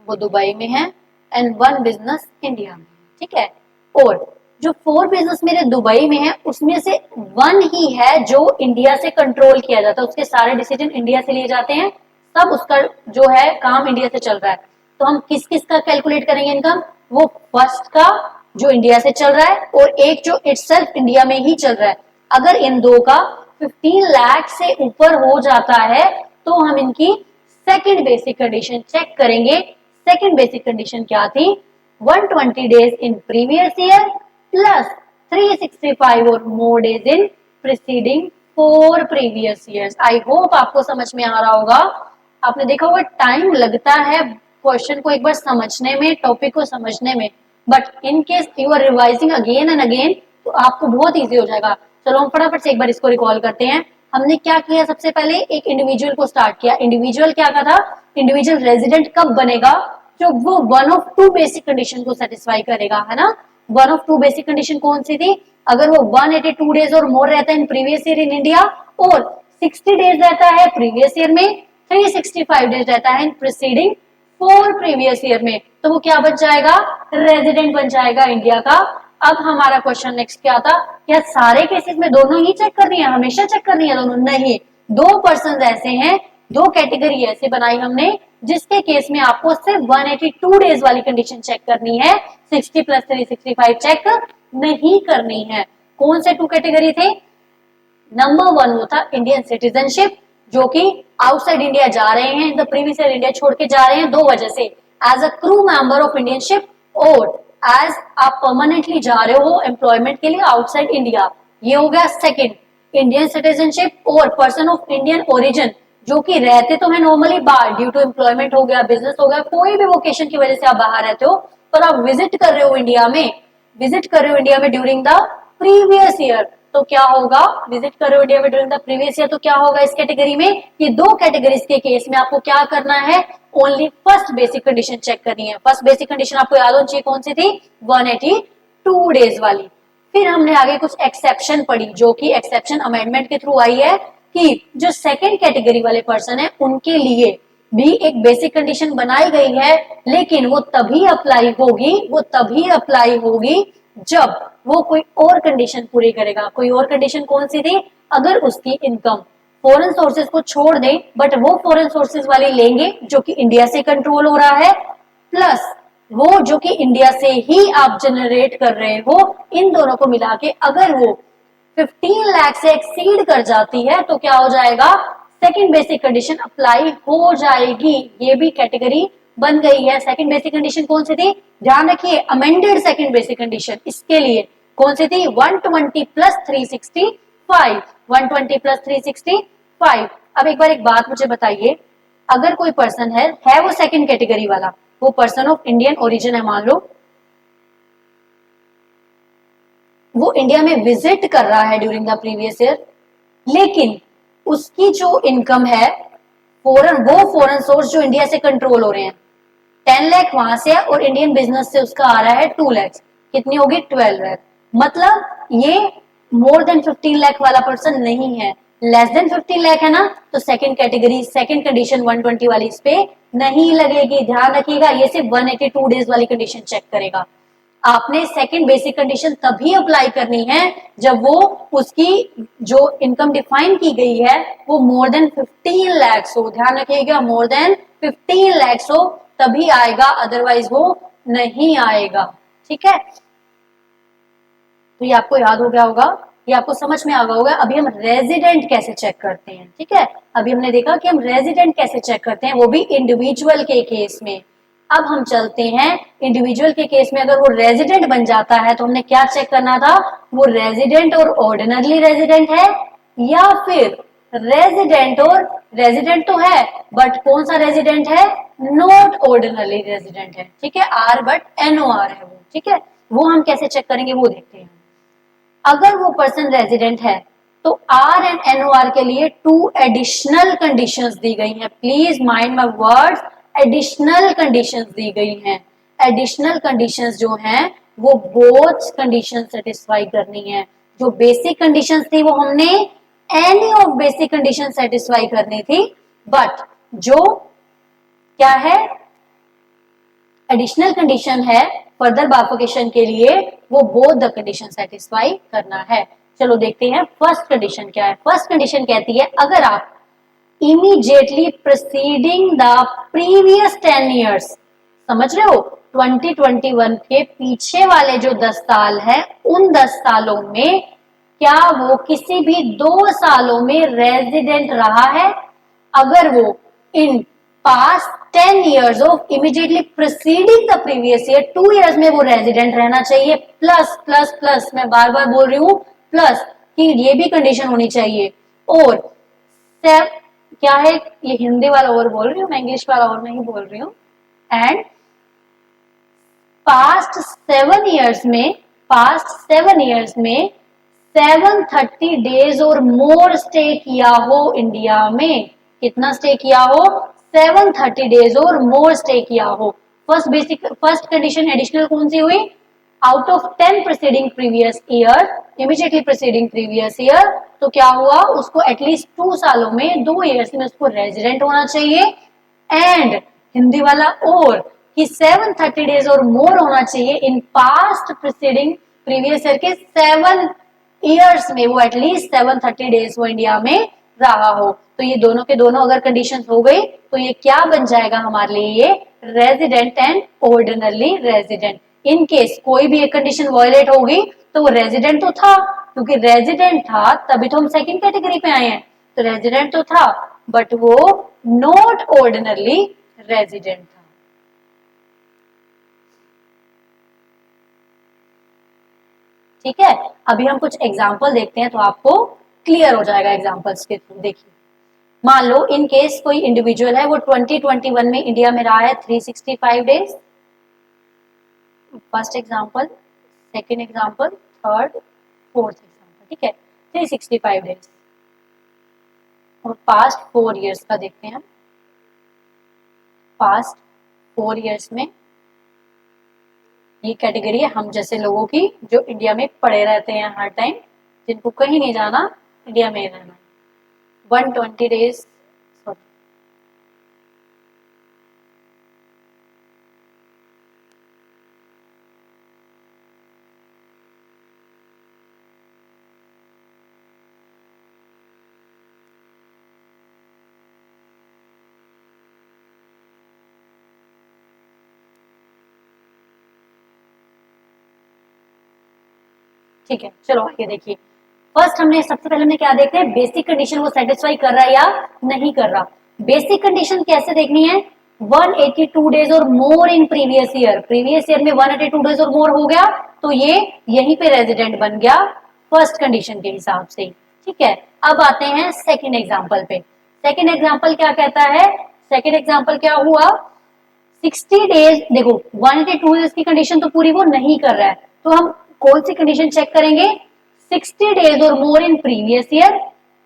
वो दुबई में हैं एंड 1 बिजनेस इंडिया में, ठीक है, और जो 4 बिजनेस मेरे दुबई में है उसमें से 1 ही है जो इंडिया से कंट्रोल किया जाता है, उसके सारे डिसीजन इंडिया से लिए जाते हैं, सब उसका जो है काम इंडिया से चल रहा है। तो हम किस किस का कैलकुलेट करेंगे इनकम, वो फर्स्ट का जो इंडिया से चल रहा है और एक जो इटसेल्फ इंडिया में ही चल रहा है। अगर इन दो का 15 लाख से ऊपर हो जाता है तो हम इनकी सेकंड बेसिक कंडीशन चेक करेंगे। सेकंड बेसिक कंडीशन क्या थी, 120 days in previous year plus 365 और more days in preceding 4 previous years. I hope आपको समझ में आ रहा होगा। आपने देखा होगा टाइम लगता है क्वेश्चन को एक बार समझने में, टॉपिक को समझने में, but in case you are revising again and again तो आपको बहुत इजी हो जाएगा। चलो हम फटाफट से एक बार इसको रिकॉल करते हैं। हमने क्या किया, सबसे पहले एक इंडिविजुअल को स्टार्ट किया। इंडिविजुअल क्या था, इंडिविजुअल रेजिडेंट कब बनेगा, जब वो 1 ऑफ 2 बेसिक कंडीशन को सेटिस्फाई करेगा, है ना। 1 ऑफ 2 बेसिक कंडीशन कौन सी थी, अगर वो 182 डेज और मोर रहता है इन प्रीवियस ईयर इन इंडिया और 60 डेज रहता है प्रीवियस ईयर में, 365 डेज रहता है इन प्रीसीडिंग 4 प्रीवियस ईयर में, तो वो क्या बन जाएगा, रेजिडेंट बन जाएगा इंडिया का। अब हमारा क्वेश्चन नेक्स्ट क्या था, क्या सारे केसेस में दोनों ही चेक करनी है, हमेशा चेक करनी है दोनों, नहीं। 2 पर्सन ऐसे हैं, 2 कैटेगरी ऐसे बनाई हमने जिसके केस में आपको सिर्फ 182 डेज वाली कंडीशन चेक करनी है, 60 प्लस 365 चेक नहीं करनी है। कौन से 2 कैटेगरी थे, नंबर 1 वो था इंडियन सिटीजनशिप, जो कि आउटसाइड इंडिया जा रहे हैं, in the previous year India छोड़ के जा रहे हैं 2 वजह से, as a crew member of Indian ship और एज आप परमानेंटली जा रहे हो एम्प्लॉयमेंट के लिए आउटसाइड इंडिया। ये हो गया सेकंड, इंडियन सिटीजनशिप और पर्सन ऑफ इंडियन ओरिजिन, जो कि रहते तो है नॉर्मली बाहर, ड्यू टू एम्प्लॉयमेंट हो गया, बिजनेस हो गया, कोई भी वोकेशन की वजह से आप बाहर रहते हो, पर आप विजिट कर रहे हो इंडिया में, विजिट कर रहे हो इंडिया में ड्यूरिंग द प्रीवियस ईयर, तो क्या होगा, विजिट कर रहे हो इंडिया में ड्यूरिंग द प्रीवियस ईयर, तो क्या होगा इस कैटेगरी में, ये 2 कैटेगरीज के केस में आपको क्या करना है, only first basic condition check करनी है। फर्स्ट बेसिक कंडीशन आपको याद होनी चाहिए कौन सी थी, 182 डेज वाली। फिर हमने आगे कुछ एक्सेप्शन पढ़ी, जो कि एक्सेप्शन अमेंडमेंट के थ्रू आई है कि जो सेकंड कैटेगरी वाले पर्सन है उनके लिए भी एक बेसिक कंडीशन बनाई गई है, लेकिन वो तभी अप्लाई होगी जब वो कोई और कंडीशन पूरी करेगा। कोई और कंडीशन कौन सी थी, अगर उसकी इनकम फॉरेन सोर्सेज को छोड़ दें, बट वो फॉरेन सोर्सेज वाले लेंगे जो कि इंडिया से कंट्रोल हो रहा है, प्लस वो जो कि इंडिया से ही आप जनरेट कर रहे हो, इन दोनों को मिला के अगर वो 15 लाख से एक्सीड कर जाती है तो क्या हो जाएगा, सेकंड बेसिक कंडीशन अप्लाई हो जाएगी। ये भी कैटेगरी बन गई है। सेकंड बेसिक कंडीशन कौन सी थी, ध्यान रखिए, अमेंडेड सेकंड बेसिक कंडीशन, इसके लिए कौन सी थी, 120 प्लस 365, 120 प्लस 365। अब एक बार एक बात मुझे बताइए, अगर कोई पर्सन है वो सेकंड कैटेगरी वाला, वो पर्सन ऑफ इंडियन ओरिजिन है, मान लो वो इंडिया में विजिट कर रहा है ड्यूरिंग द प्रीवियस ईयर, लेकिन उसकी जो इनकम है फॉरेन सोर्स जो इंडिया से कंट्रोल हो रहे हैं, 10 लाख वहां से और इंडियन बिजनेस से उसका आ रहा है 2 लाख, कितनी होगी, 12 लाख। मतलब ये मोर देन 15 लाख वाला पर्सन नहीं है, लेस देन 15 लाख है ना, तो सेकंड कैटेगरी सेकंड कंडीशन 120 वाली इस पे नहीं लगेगी। ध्यान रखिएगा, ये सिर्फ 182 डेज वाली कंडीशन चेक करेगा। आपने सेकंड बेसिक कंडीशन तभी अप्लाई करनी है जब वो उसकी जो इनकम डिफाइन की गई है वो मोर देन 15 लाख हो। ध्यान रखिएगा, मोर देन 15 लाख हो तभी आएगा, अदरवाइज वो नहीं आएगा। ठीक है, तो ये आपको याद हो गया होगा, ये आपको समझ में आ गया होगा। अभी हम रेजिडेंट कैसे चेक करते हैं, ठीक है, अभी हमने देखा कि हम रेजिडेंट कैसे चेक करते हैं, वो भी इंडिविजुअल के केस में। अब हम चलते हैं इंडिविजुअल के केस में, अगर वो रेजिडेंट बन जाता है तो हमने क्या चेक करना था, वो रेजिडेंट और ऑर्डिनरी रेजिडेंट है या फिर रेजिडेंट और रेजिडेंट तो है बट कौन सा रेजिडेंट है, नॉट ऑर्डिनरी रेजिडेंट है। ठीक है, आर बट NOR है वो। ठीक है, वो हम कैसे चेक करेंगे वो देखते हैं। अगर वो पर्सन रेजिडेंट है तो R एंड NOR के लिए 2 एडिशनल कंडीशंस दी गई हैं। Please mind my words, additional conditions दी गई हैं। एडिशनल कंडीशंस जो हैं वो बोथ कंडीशन सेटिस्फाई करनी है। जो बेसिक कंडीशंस थी वो हमने any of basic condition satisfy करनी थी, बट जो क्या है एडिशनल कंडीशन है फर्दर बाइफर्केशन के लिए वो बोथ द कंडीशन सेटिस्फाई करना है। चलो देखते हैं फर्स्ट कंडीशन क्या है। फर्स्ट कंडीशन कहती है अगर आप immediately preceding the previous 10 years, समझ रहे हो, 2021 के पीछे वाले जो 10 साल है उन 10 सालों में क्या वो किसी भी 2 सालों में रेजिडेंट रहा है। अगर वो in past 10 years of immediately preceding the previous year 2 years में वो रेजिडेंट रहना चाहिए, प्लस प्लस प्लस, मैं बार बार बोल रही हूं प्लस, कि ये भी कंडीशन होनी चाहिए। और क्या है, ये हिंदी वाला और बोल रही हूँ, मैं इंग्लिश वाला और नहीं बोल रही हूँ। एंड पास्ट 7 years में 730 डेज और मोर स्टे किया हो इंडिया में। कितना स्टे किया हो? 730 डेज और मोर स्टे किया हो। फर्स्ट कंडीशन एडिशनल कौन सी हुई? Out of 10 preceding previous year, immediately preceding previous year, तो क्या हुआ, उसको एटलीस्ट 2 सालों में 2 ईयर्स में उसको रेजिडेंट होना चाहिए। एंड हिंदी वाला और कि 730 डेज और मोर होना चाहिए in past preceding previous year के 7 ईयर्स में, वो एटलीस्ट 730 डेज वो इंडिया में रहा हो। तो ये दोनों के दोनों अगर कंडीशन हो गई तो ये क्या बन जाएगा हमारे लिए? ये resident and ordinary resident. In case कोई भी एक कंडीशन वायलेट होगी तो वो रेजिडेंट तो था, क्योंकि रेजिडेंट था तभी तो हम सेकंड कैटेगरी पे आए हैं, तो रेजिडेंट तो था बट वो नॉट ऑर्डिनरी रेजिडेंट था। ठीक है, अभी हम कुछ एग्जाम्पल देखते हैं तो आपको क्लियर हो जाएगा एग्जाम्पल्स के थ्रू। देखिए, मान लो इन केस कोई इंडिविजुअल है, वो 2021 में इंडिया में रहा है 365 days. First example, second example, third, fourth example. ठीक है, 365 डेज और पास्ट 4 ईयर्स का देखते हैं। पास्ट 4 ईयर्स में ये कैटेगरी है हम जैसे लोगों की, जो इंडिया में पड़े रहते हैं हर टाइम, जिनको कहीं नहीं जाना, इंडिया में रहना। 120 डेज, ठीक है। चलो आगे देखिए, फर्स्ट हमने सबसे पहले हमने क्या देखते हैं, बेसिक कंडीशन वो सेटिस्फाई कर रहा है या नहीं कर रहा। बेसिक कंडीशन कैसे देखनी है? 182 days or more in previous year. Previous year में 182 डेज और मोर हो गया तो ये यहीं पे रेजिडेंट बन गया फर्स्ट कंडीशन के हिसाब से। ठीक है, अब आते हैं सेकेंड एग्जाम्पल पे। सेकेंड एग्जाम्पल क्या कहता है? सेकेंड एग्जाम्पल क्या हुआ, 60 डेज, देखो 182 डेज की कंडीशन तो पूरी वो नहीं कर रहा है, तो हम कौन सी कंडीशन चेक करेंगे? 60 days or more in previous year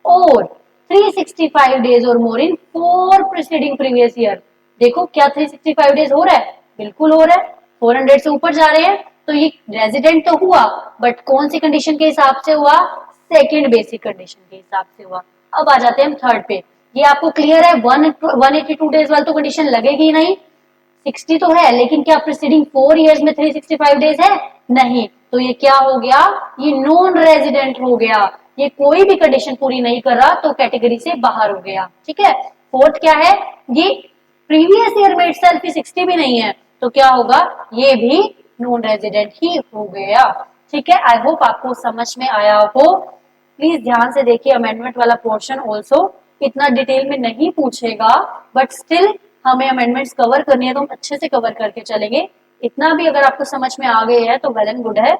और 365 days or more in 4 preceding previous year. देखो क्या 365 डेज हो रहा है? बिल्कुल हो रहा है, 400 से ऊपर जा रहे हैं, तो ये रेजिडेंट तो हुआ बट कौन सी कंडीशन के हिसाब से हुआ? सेकेंड बेसिक कंडीशन के हिसाब से हुआ। अब आ जाते हैं हम थर्ड पे। ये आपको क्लियर है, 182 डेज वाली तो कंडीशन लगेगी नहीं, 60 तो है लेकिन क्या प्रीसीडिंग 4 ईयर्स में 365 डेज है? नहीं, तो ये क्या हो गया? ये नॉन रेजिडेंट हो गया, ये कोई भी कंडीशन पूरी नहीं कर रहा तो कैटेगरी से बाहर हो गया। ठीक है, फोर्थ क्या है? ये प्रीवियस ईयर में इटसेल्फ 60 भी नहीं है, तो क्या होगा? ये भी नॉन रेजिडेंट ही हो गया। ठीक है, आई होप आपको समझ में आया हो। प्लीज ध्यान से देखिए अमेंडमेंट वाला पोर्शन ऑल्सो, इतना डिटेल में नहीं पूछेगा बट स्टिल हमें अमेंडमेंट्स कवर करनी है तो हम अच्छे से कवर करके चलेंगे। इतना भी अगर आपको समझ में आ गई है तो वेल एंड गुड है।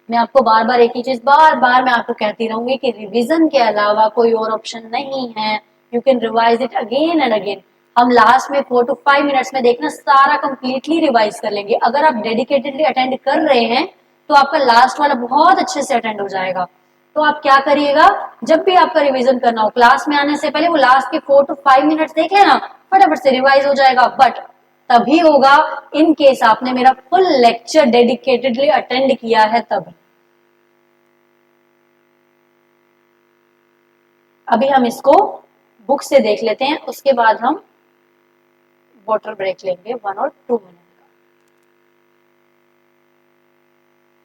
मैं आपको बार बार एक ही चीज बार बार मैं आपको कहती रहूंगी कि रिवीजन के अलावा कोई और ऑप्शन नहीं है, you can revise it again and again. हम लास्ट में 4 to 5 मिनट्स में देखना सारा कंप्लीटली रिवाइज कर लेंगे। अगर आप डेडिकेटेडली अटेंड कर रहे हैं तो आपका लास्ट वाला बहुत अच्छे से अटेंड हो जाएगा। तो आप क्या करिएगा, जब भी आपका रिवीजन करना हो क्लास में आने से पहले वो लास्ट के 4 to 5 मिनट्स देख लेना, फटाफट से रिवाइज हो जाएगा। बट तभी होगा इन केस आपने मेरा फुल लेक्चर डेडिकेटेडली अटेंड किया है तब। अभी हम इसको बुक से देख लेते हैं, उसके बाद हम वाटर ब्रेक लेंगे 1 और 2 मिनट का।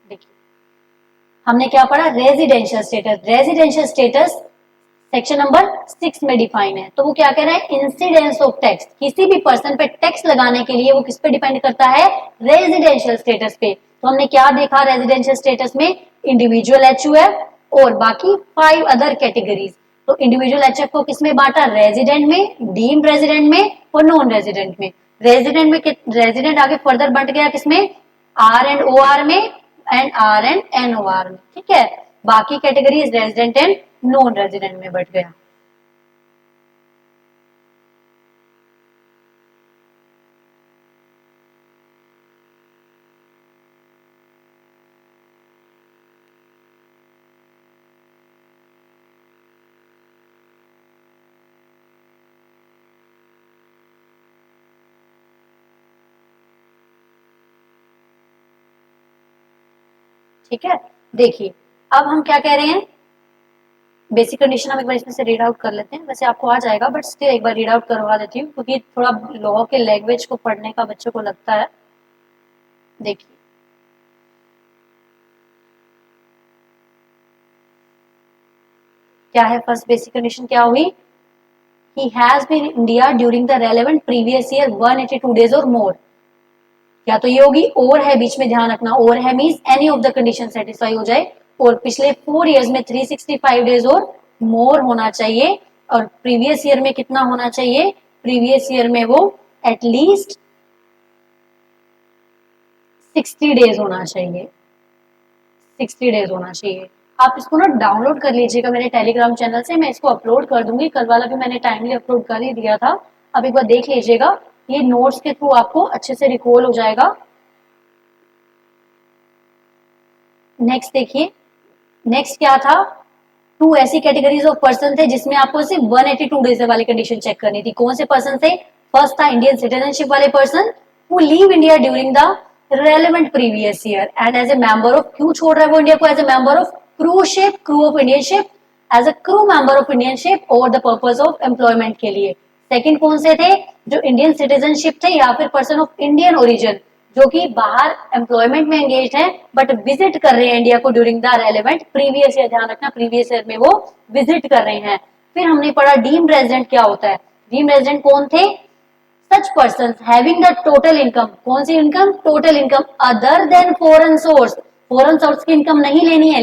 देखिए हमने क्या पढ़ा, residential status. Residential status section number 6 में डिफाइन है। तो वो क्या कह रहा है, इंसिडेंस ऑफ टैक्स, किसी भी पर्सन पे टैक्स लगाने के लिए वो किस पे डिपेंड करता है, रेजिडेंशियल स्टेटस पे। तो हमने क्या देखा रेजिडेंशियल स्टेटस में, इंडिविजुअल एचयूएफ और बाकी 5 अदर कैटेगरीज। तो इंडिविजुअल एचयूएफ को किसमें बांटा, रेजिडेंट में, डीम्ड रेजिडेंट में और नॉन रेजिडेंट में। रेजिडेंट में रेजिडेंट आगे फर्दर बंट गया किसमें, आर एंड ओ आर में and R and N O R में, ठीक है। बाकी categories resident and non resident में बट गया। ठीक है, देखिए अब हम क्या कह रहे हैं, बेसिक कंडीशन हम एक बार इसमें से रीड आउट कर लेते हैं। वैसे आपको आ जाएगा बट स्टिल एक बार रीड आउट करवा देती हूँ क्योंकि थोड़ा लॉ के लैंग्वेज को पढ़ने का बच्चों को लगता है। देखिए क्या है, फर्स्ट बेसिक कंडीशन क्या हुई, he has been in India during the relevant previous year 182 days or more। या तो ये होगी और है, बीच में ध्यान रखना, और है means any of the condition satisfy हो जाए, और पिछले 4 इयर्स में 365 डेज और मोर होना चाहिए। और प्रीवियस ईयर में कितना होना चाहिए, प्रीवियस ईयर में वो एटलीस्ट 60 डेज होना चाहिए, 60 डेज होना चाहिए। आप इसको ना डाउनलोड कर लीजिएगा मेरे टेलीग्राम चैनल से, मैं इसको अपलोड कर दूंगी, कल वाला भी मैंने टाइमली अपलोड कर ही दिया था। अब एक बार देख लीजिएगा, ये नोट्स के थ्रू आपको अच्छे से रिकॉल हो जाएगा। नेक्स्ट देखिए, नेक्स्ट क्या था, 2 ऐसी कैटेगरीज ऑफ पर्सन थे जिसमें आपको सिर्फ 182 डेज वाली कंडीशन चेक करनी थी। कौन से पर्सन थे, फर्स्ट था इंडियन सिटीजनशिप वाले person who leave India during the relevant previous year and as a member of, क्यों छोड़ रहा है वो इंडिया को, as a member of crew ship, crew of Indian ship, as a crew member of Indian ship और the purpose of employment के लिए। Second कौन से थे, जो इंडियन सिटीजनशिप थे या फिर पर्सन ऑफ इंडियन ओरिजिन जो कि बाहर एम्प्लॉयमेंट में एंगेज है बट विजिट कर रहे हैं इंडिया को during the relevant previous year, ध्यान रखना प्रीवियस ईयर में वो विजिट कर रहे हैं। फिर हमने पढ़ा डीम्ड रेजिडेंट क्या होता है, डीम्ड रेजिडेंट कौन थे, such person having the total income, कौन सी income, total income other than foreign source, foreign source की इनकम नहीं लेनी है,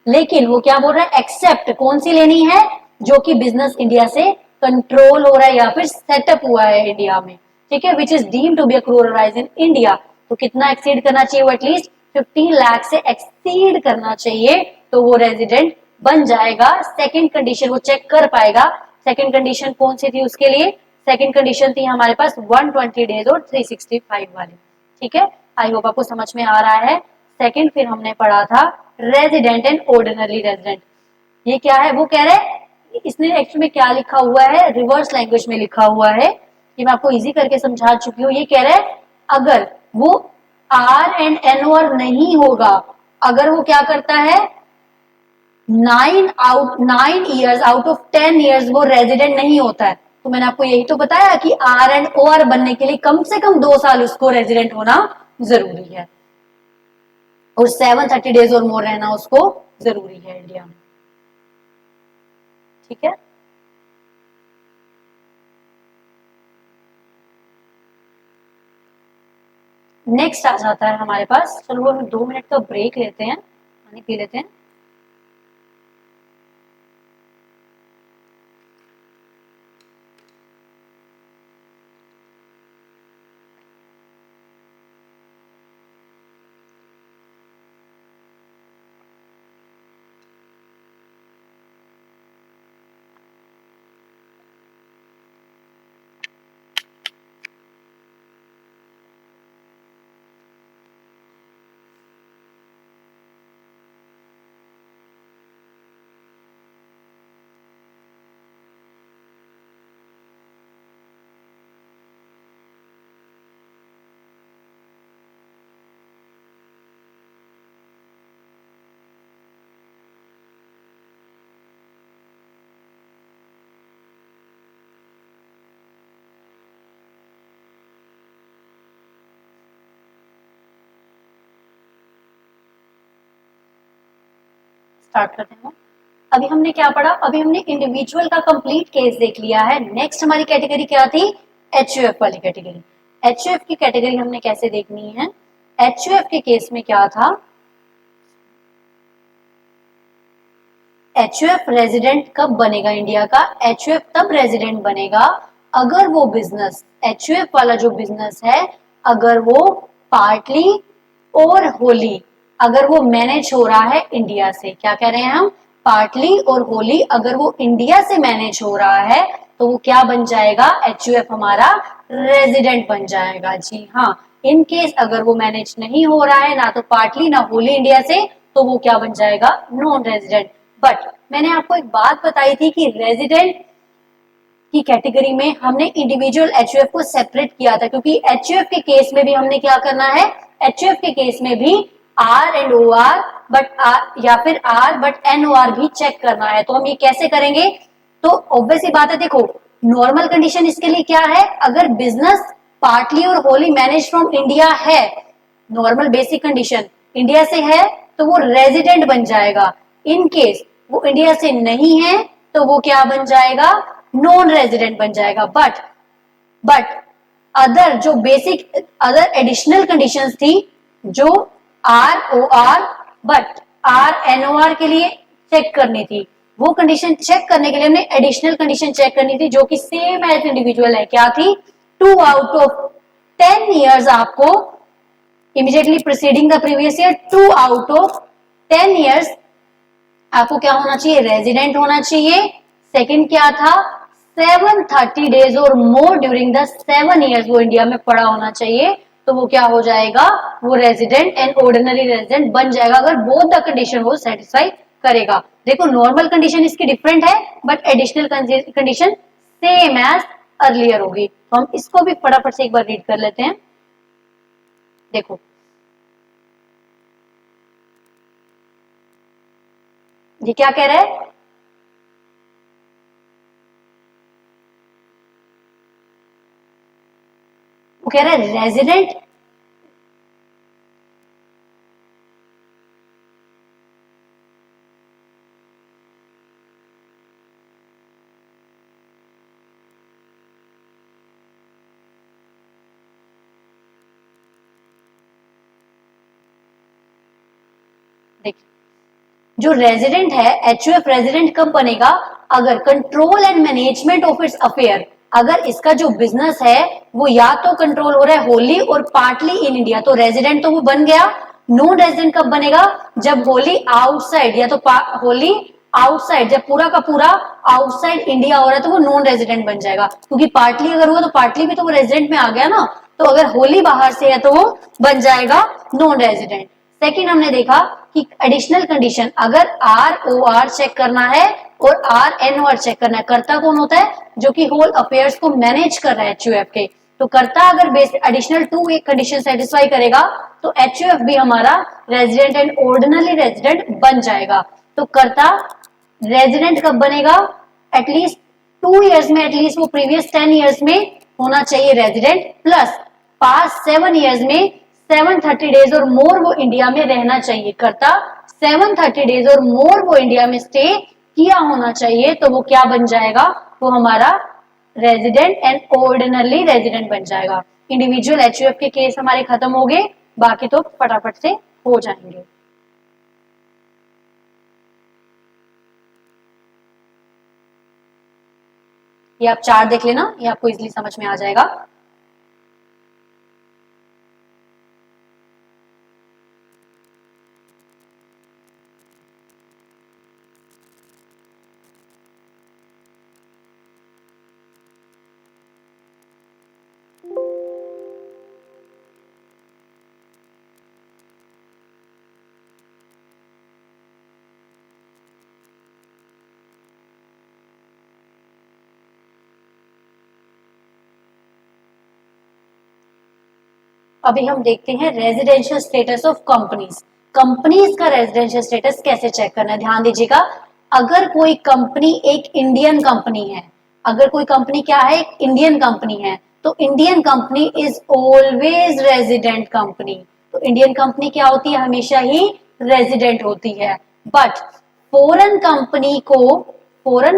लेकिन वो क्या बोल रहा है, एक्सेप्ट कौन सी लेनी है, जो कि बिजनेस इंडिया से कंट्रोल हो रहा है या फिर सेटअप हुआ है इंडिया में, ठीक है, which is deem to be accrue or arise in India. तो कितना एक्सीड करना चाहिए, वो एटलीस्ट 15 लाख से एक्सीड करना चाहिए तो वो रेजिडेंट बन जाएगा। सेकंड कंडीशन वो चेक कर पाएगा। सेकंड कंडीशन कौन सी थी उसके लिए, सेकंड कंडीशन थी हमारे पास 120 डेज और 365 वाली, ठीक है। आई होप आपको समझ में आ रहा है। सेकंड फिर हमने पढ़ा था रेजिडेंट एंड ऑर्डिनरी रेजिडेंट। ये क्या है, वो कह रहे हैं, इसने एक्चुअली में क्या लिखा हुआ है, रिवर्स लैंग्वेज में लिखा हुआ है, ये मैं आपको इजी करके समझा चुकी हूँ। ये कह रहा है अगर वो R and N O R नहीं होगा, अगर वो क्या करता है, 9 ईयर्स आउट ऑफ 10 ईयर्स वो रेजिडेंट नहीं होता है, तो मैंने आपको यही तो बताया कि आर एंड ओ आर बनने के लिए कम से कम 2 साल उसको रेजिडेंट होना जरूरी है और 730 डेज और मोर रहना उसको जरूरी है इंडिया में, ठीक है। नेक्स्ट आ जाता है हमारे पास, चलो हम 2 मिनट का ब्रेक लेते हैं, पानी पी लेते हैं। स्टार्ट करते हैं। अभी हमने क्या पढ़ा, अभी हमने इंडिविजुअल का कंप्लीट केस देख लिया है। नेक्स्ट हमारी कैटेगरी क्या थी, एचयूएफ वाली कैटेगरी। एचयूएफ की कैटेगरी हमने कैसे देखनी है, एचयूएफ के केस में क्या था, एचयूएफ रेजिडेंट कब बनेगा इंडिया का, एचयूएफ तब रेजिडेंट बनेगा अगर वो बिजनेस, एचयूएफ वाला जो बिजनेस है, अगर वो पार्टली और होली, अगर वो मैनेज हो रहा है इंडिया से, क्या कह रहे हैं हम, पार्टली और होली अगर वो इंडिया से मैनेज हो रहा है तो वो क्या बन जाएगा, एचयूएफ हमारा रेजिडेंट बन जाएगा। जी हाँ, इन केस अगर वो मैनेज नहीं हो रहा है ना तो पार्टली ना होली इंडिया से, तो वो क्या बन जाएगा, नॉन रेजिडेंट। बट मैंने आपको एक बात बताई थी कि रेजिडेंट की कैटेगरी में हमने इंडिविजुअल एचयूएफ को सेपरेट किया था, क्योंकि एचयूएफ के केस में भी हमने क्या करना है, एचयूएफ के केस में भी R and O R but R या फिर R but N O R भी चेक करना है। तो हम ये कैसे करेंगे, तो ऑब्वियसली बात है, देखो नॉर्मल कंडीशन इसके लिए क्या है, अगर बिजनेस पार्टली और होली मैनेज फ्रॉम इंडिया है, नॉर्मल बेसिक कंडीशन इंडिया से है तो वो रेजिडेंट बन जाएगा। इन केस वो इंडिया से नहीं है तो वो क्या बन जाएगा, नॉन रेजिडेंट बन जाएगा। बट अदर जो बेसिक अदर एडिशनल कंडीशंस थी, जो R O R but R N O R के लिए चेक करनी थी, वो कंडीशन चेक करने के लिए हमने एडिशनल कंडीशन चेक करनी थी जो कि सेम एज इंडिविजुअल है। क्या थी, 2 आउट ऑफ 10 ईयर्स आपको immediately preceding the previous year, 2 out of 10 years आपको क्या होना चाहिए, रेजिडेंट होना चाहिए। सेकंड क्या था, 730 days or more during the 7 years वो इंडिया में पड़ा होना चाहिए, तो वो क्या हो जाएगा, वो रेजिडेंट एंड ऑर्डिनरी रेजिडेंट बन जाएगा अगर बोथ द कंडीशन वो सेटिस्फाई करेगा। देखो नॉर्मल कंडीशन इसकी डिफरेंट है but additional condition same as earlier होगी। तो हम इसको भी फटाफट से एक बार रीड कर लेते हैं। देखो ये क्या कह रहा है, वो कह रहा है रेजिडेंट जो रेजिडेंट है, एचयूएफ रेजिडेंट कब बनेगा, अगर control and management of its affair, अगर इसका जो बिजनेस है वो या तो कंट्रोल हो रहा है होली और पार्टली इन इंडिया, तो रेजिडेंट तो वो बन गया। नॉन रेजिडेंट कब बनेगा, जब होली आउटसाइड या तो होली आउटसाइड, जब पूरा का पूरा आउटसाइड इंडिया हो रहा है तो वो नॉन रेजिडेंट बन जाएगा, क्योंकि पार्टली अगर हुआ तो पार्टली भी तो वो रेजिडेंट में आ गया ना, तो अगर होली बाहर से है तो वो बन जाएगा नॉन रेजिडेंट। सेकंड हमने देखा कि एडिशनल कंडीशन, अगर आर ओ आर चेक करना है और R N O R check करना है, कर्ता कौन होता है, जो कि होल अफेयर्स को मैनेज कर रहा है एचयूएफ के, तो कर्ता अगर एडिशनल 2 एक कंडीशन सेटिस्फाई करेगा तो एचयूएफ भी हमारा रेजिडेंट एंड ऑर्डिनरी रेजिडेंट बन जाएगा। तो कर्ता रेजिडेंट कब बनेगा, एटलीस्ट 2 ईयर्स में, एटलीस्ट वो प्रीवियस 10 ईयर्स में होना चाहिए रेजिडेंट, प्लस पास्ट 7 ईयर्स में 730 डेज और मोर वो इंडिया में रहना चाहिए। कर्ता 730 डेज और मोर वो इंडिया में स्टे किया होना चाहिए, तो वो क्या बन जाएगा, वो हमारा रेजिडेंट एंड ऑर्डिनरी रेजिडेंट बन जाएगा। इंडिविजुअल एचयूएफ के केस हमारे खत्म हो गए, बाकी तो फटाफट से हो जाएंगे। ये आप चार्ट देख लेना, ये आपको इजीली समझ में आ जाएगा। अभी हम देखते हैं residential status of companies. Companies का रेजिडेंशियल स्टेटस कैसे चेक करना है, ध्यान दीजिएगा। अगर कोई कंपनी एक इंडियन कंपनी है, अगर कोई कंपनी क्या है, एक इंडियन कंपनी है, तो Indian company is always resident company. तो इंडियन कंपनी क्या होती है, हमेशा ही रेजिडेंट होती है। बट फॉरेन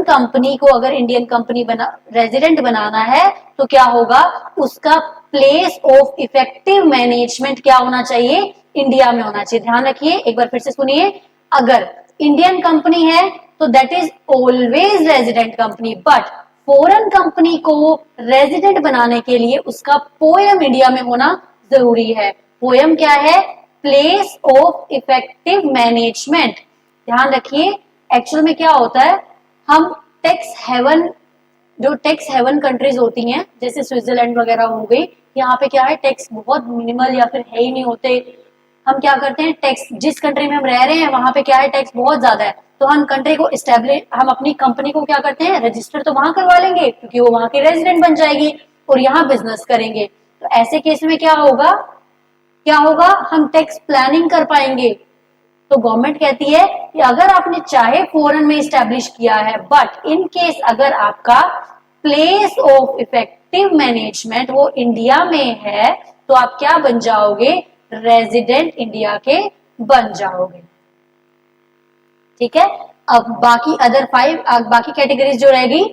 कंपनी को अगर इंडियन कंपनी रेजिडेंट बनाना है तो क्या होगा, उसका प्लेस ऑफ इफेक्टिव मैनेजमेंट क्या होना चाहिए, इंडिया में होना चाहिए। ध्यान रखिए, एक बार फिर से सुनिए, अगर इंडियन कंपनी है तो that is always resident company, but foreign company को रेजिडेंट बनाने के लिए उसका पोएम इंडिया में होना जरूरी है। पोएम क्या है, प्लेस ऑफ इफेक्टिव मैनेजमेंट। ध्यान रखिए, एक्चुअल में क्या होता है, हम टैक्स हेवन, जो टैक्स हेवन कंट्रीज होती हैं जैसे स्विट्जरलैंड वगैरह हो गई, यहाँ पे क्या है, टैक्स बहुत मिनिमल या फिर है ही नहीं होते। हम क्या करते हैं, टैक्स जिस कंट्री में हम रह रहे हैं वहां पे क्या है, टैक्स बहुत ज्यादा है, तो हम कंट्री को एस्टेब्लिश, हम अपनी कंपनी को क्या करते हैं, रजिस्टर तो वहां करवा लेंगे क्योंकि वो वहां की रेजिडेंट बन जाएगी और यहाँ बिजनेस करेंगे। तो ऐसे केस में क्या होगा, हम टैक्स प्लानिंग कर पाएंगे। तो गवर्नमेंट कहती है कि अगर आपने चाहे फॉरेन में इस्टेब्लिश किया है, बट इन केस अगर आपका प्लेस ऑफ इफेक्टिव मैनेजमेंट वो इंडिया में है तो आप क्या बन जाओगे, रेजिडेंट इंडिया के बन जाओगे। ठीक है, अब बाकी अदर 5 बाकी कैटेगरीज जो रहेगी,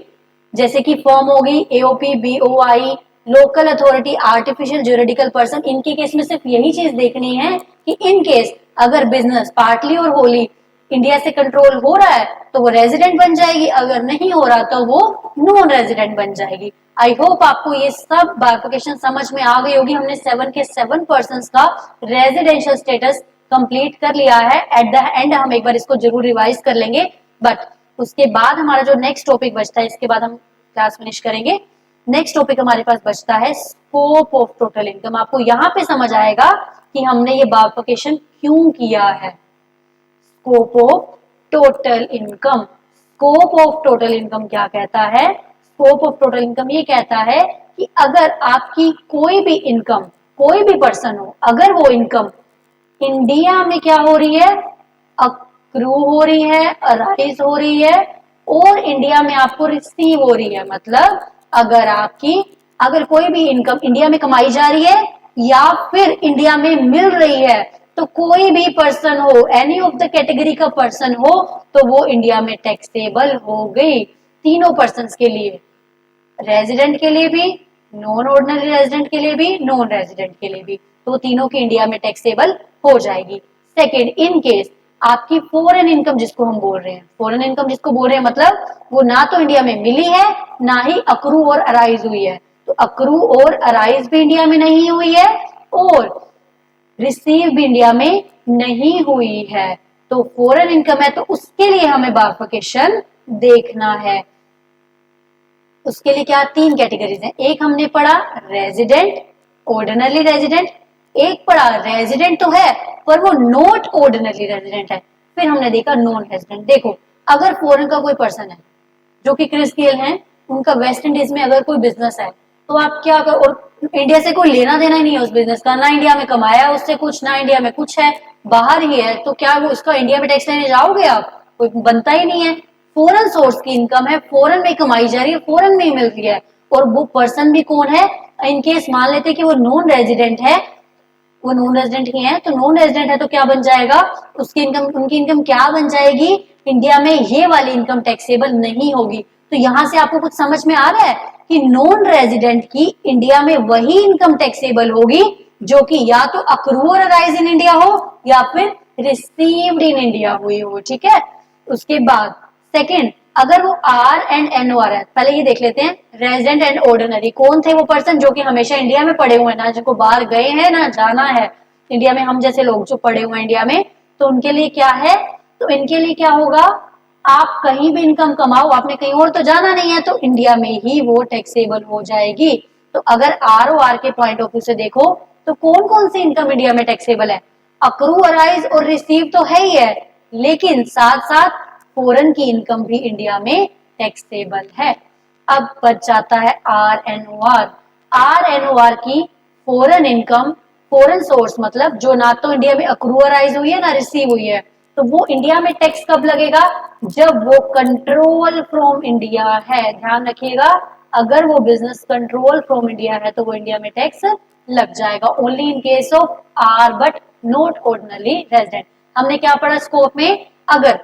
जैसे कि फर्म होगी, AOP, BOI, local authority, artificial juridical person, इनके केस में सिर्फ यही चीज देखनी है कि इन केस अगर बिजनेस पार्टली और होली इंडिया से कंट्रोल हो रहा है तो वो रेजिडेंट बन जाएगी, अगर नहीं हो रहा तो वो नॉन रेजिडेंट बन जाएगी। आई होप आपको ये सब बाइफर्केशन समझ में आ गई होगी। हमने 7 के 7 पर्संस का रेजिडेंशियल स्टेटस कंप्लीट कर लिया है। एट द एंड हम एक बार इसको जरूर रिवाइज कर लेंगे, बट उसके बाद हमारा जो नेक्स्ट टॉपिक बचता है, इसके बाद हम क्लास फिनिश करेंगे। नेक्स्ट टॉपिक हमारे पास बचता है स्कोप ऑफ टोटल इनकम। आपको यहाँ पे समझ आएगा कि हमने ये बाइफर्केशन क्यों किया है। Scope of total income, scope of total income क्या कहता है, स्कोप ऑफ टोटल इनकम ये कहता है कि अगर आपकी कोई भी इनकम, कोई भी पर्सन हो, अगर वो इनकम इंडिया में क्या हो रही है, अक्रू हो रही है, अराइज हो रही है और इंडिया में आपको रिसीव हो रही है, मतलब अगर कोई भी इनकम इंडिया में कमाई जा रही है या फिर इंडिया में मिल रही है, तो कोई भी पर्सन हो, एनी ऑफ द कैटेगरी का पर्सन हो, तो वो इंडिया में टैक्सेबल हो गई। तीनों पर्सन के लिए, रेजिडेंट के लिए भी, नॉन ऑर्डिनरी रेजिडेंट के लिए भी, नॉन रेजिडेंट के लिए भी, तो तीनों की इंडिया में टैक्सेबल हो जाएगी। सेकेंड, इन केस आपकी फॉरेन इनकम जिसको हम बोल रहे हैं, फॉरेन इनकम जिसको बोल रहे हैं मतलब वो ना तो इंडिया में मिली है ना ही अक्रू और अराइज हुई है, तो अक्रू और अराइज भी इंडिया में नहीं हुई है और रिसीव भी इंडिया में नहीं हुई है, तो फॉरेन इनकम है, तो उसके लिए हमें बाइफर्केशन देखना है। उसके लिए क्या 3 कैटेगरीज हैं, एक हमने पढ़ा रेजिडेंट, ऑर्डिनरी रेजिडेंट, एक पढ़ा रेजिडेंट तो है पर वो नॉट ऑर्डिनरी रेजिडेंट है, फिर हमने देखा नॉन रेजिडेंट। देखो, अगर फॉरेन का कोई पर्सन है जो कि क्रिस गेल है, उनका वेस्ट इंडीज में अगर कोई बिजनेस है तो आप क्या कर, और इंडिया से कोई लेना देना ही नहीं है उस बिजनेस का, ना इंडिया में कमाया उससे कुछ, ना इंडिया में कुछ है, बाहर ही है, तो क्या वो उसका इंडिया में टैक्स लेने जाओगे आप, कोई बनता ही नहीं है। फॉरेन सोर्स की इनकम है, फॉरेन में कमाई जा रही है, फॉरेन में ही मिल रही है, और वो पर्सन भी कौन है, इनकेस मान लेते कि वो नॉन रेजिडेंट है, वो नॉन रेजिडेंट ही है, तो नॉन रेजिडेंट है तो क्या बन जाएगा, उसकी इनकम, उनकी इनकम क्या बन जाएगी, इंडिया में ये वाली इनकम टैक्सेबल नहीं होगी। तो यहां से आपको कुछ समझ में आ रहा है कि नॉन रेजिडेंट की इंडिया में वही इनकम टैक्सेबल होगी जो कि या तो अक्रू और अराइज इन इंडिया हो या फिर रिसीव्ड इन इंडिया हुई हो। ठीक है, उसके बाद सेकेंड, अगर वो R and N O R है, पहले ये देख लेते हैं रेजिडेंट एंड ऑर्डिनरी, कौन थे वो पर्सन जो कि हमेशा इंडिया में पड़े हुए हैं, ना जिनको बाहर गए हैं ना जाना है, इंडिया में हम जैसे लोग जो पड़े हुए हैं इंडिया में, तो उनके लिए क्या है, तो इनके लिए क्या होगा, आप कहीं भी इनकम कमाओ, आपने कहीं और तो जाना नहीं है, तो इंडिया में ही वो टैक्सेबल हो जाएगी। तो अगर आर ओ आर के पॉइंट ऑफ व्यू से देखो तो कौन कौन सी इनकम इंडिया में टैक्सेबल है, अक्रू, अराइज और रिसीव तो है ही है, लेकिन साथ साथ फॉरेन की इनकम भी इंडिया में टैक्सेबल है। अब बच जाता है R N O R. R N O R की फॉरेन इनकम, फॉरेन सोर्स मतलब जो ना तो इंडिया में अक्रूअराइज हुई है ना रिसीव हुई है, तो वो इंडिया में टैक्स कब लगेगा, जब वो कंट्रोल फ्रॉम इंडिया है। ध्यान रखिएगा, अगर वो बिजनेस कंट्रोल फ्रॉम इंडिया है तो वो इंडिया में टैक्स लग जाएगा, only in case of R but not ordinary resident. हमने क्या पढ़ा स्कोप में, अगर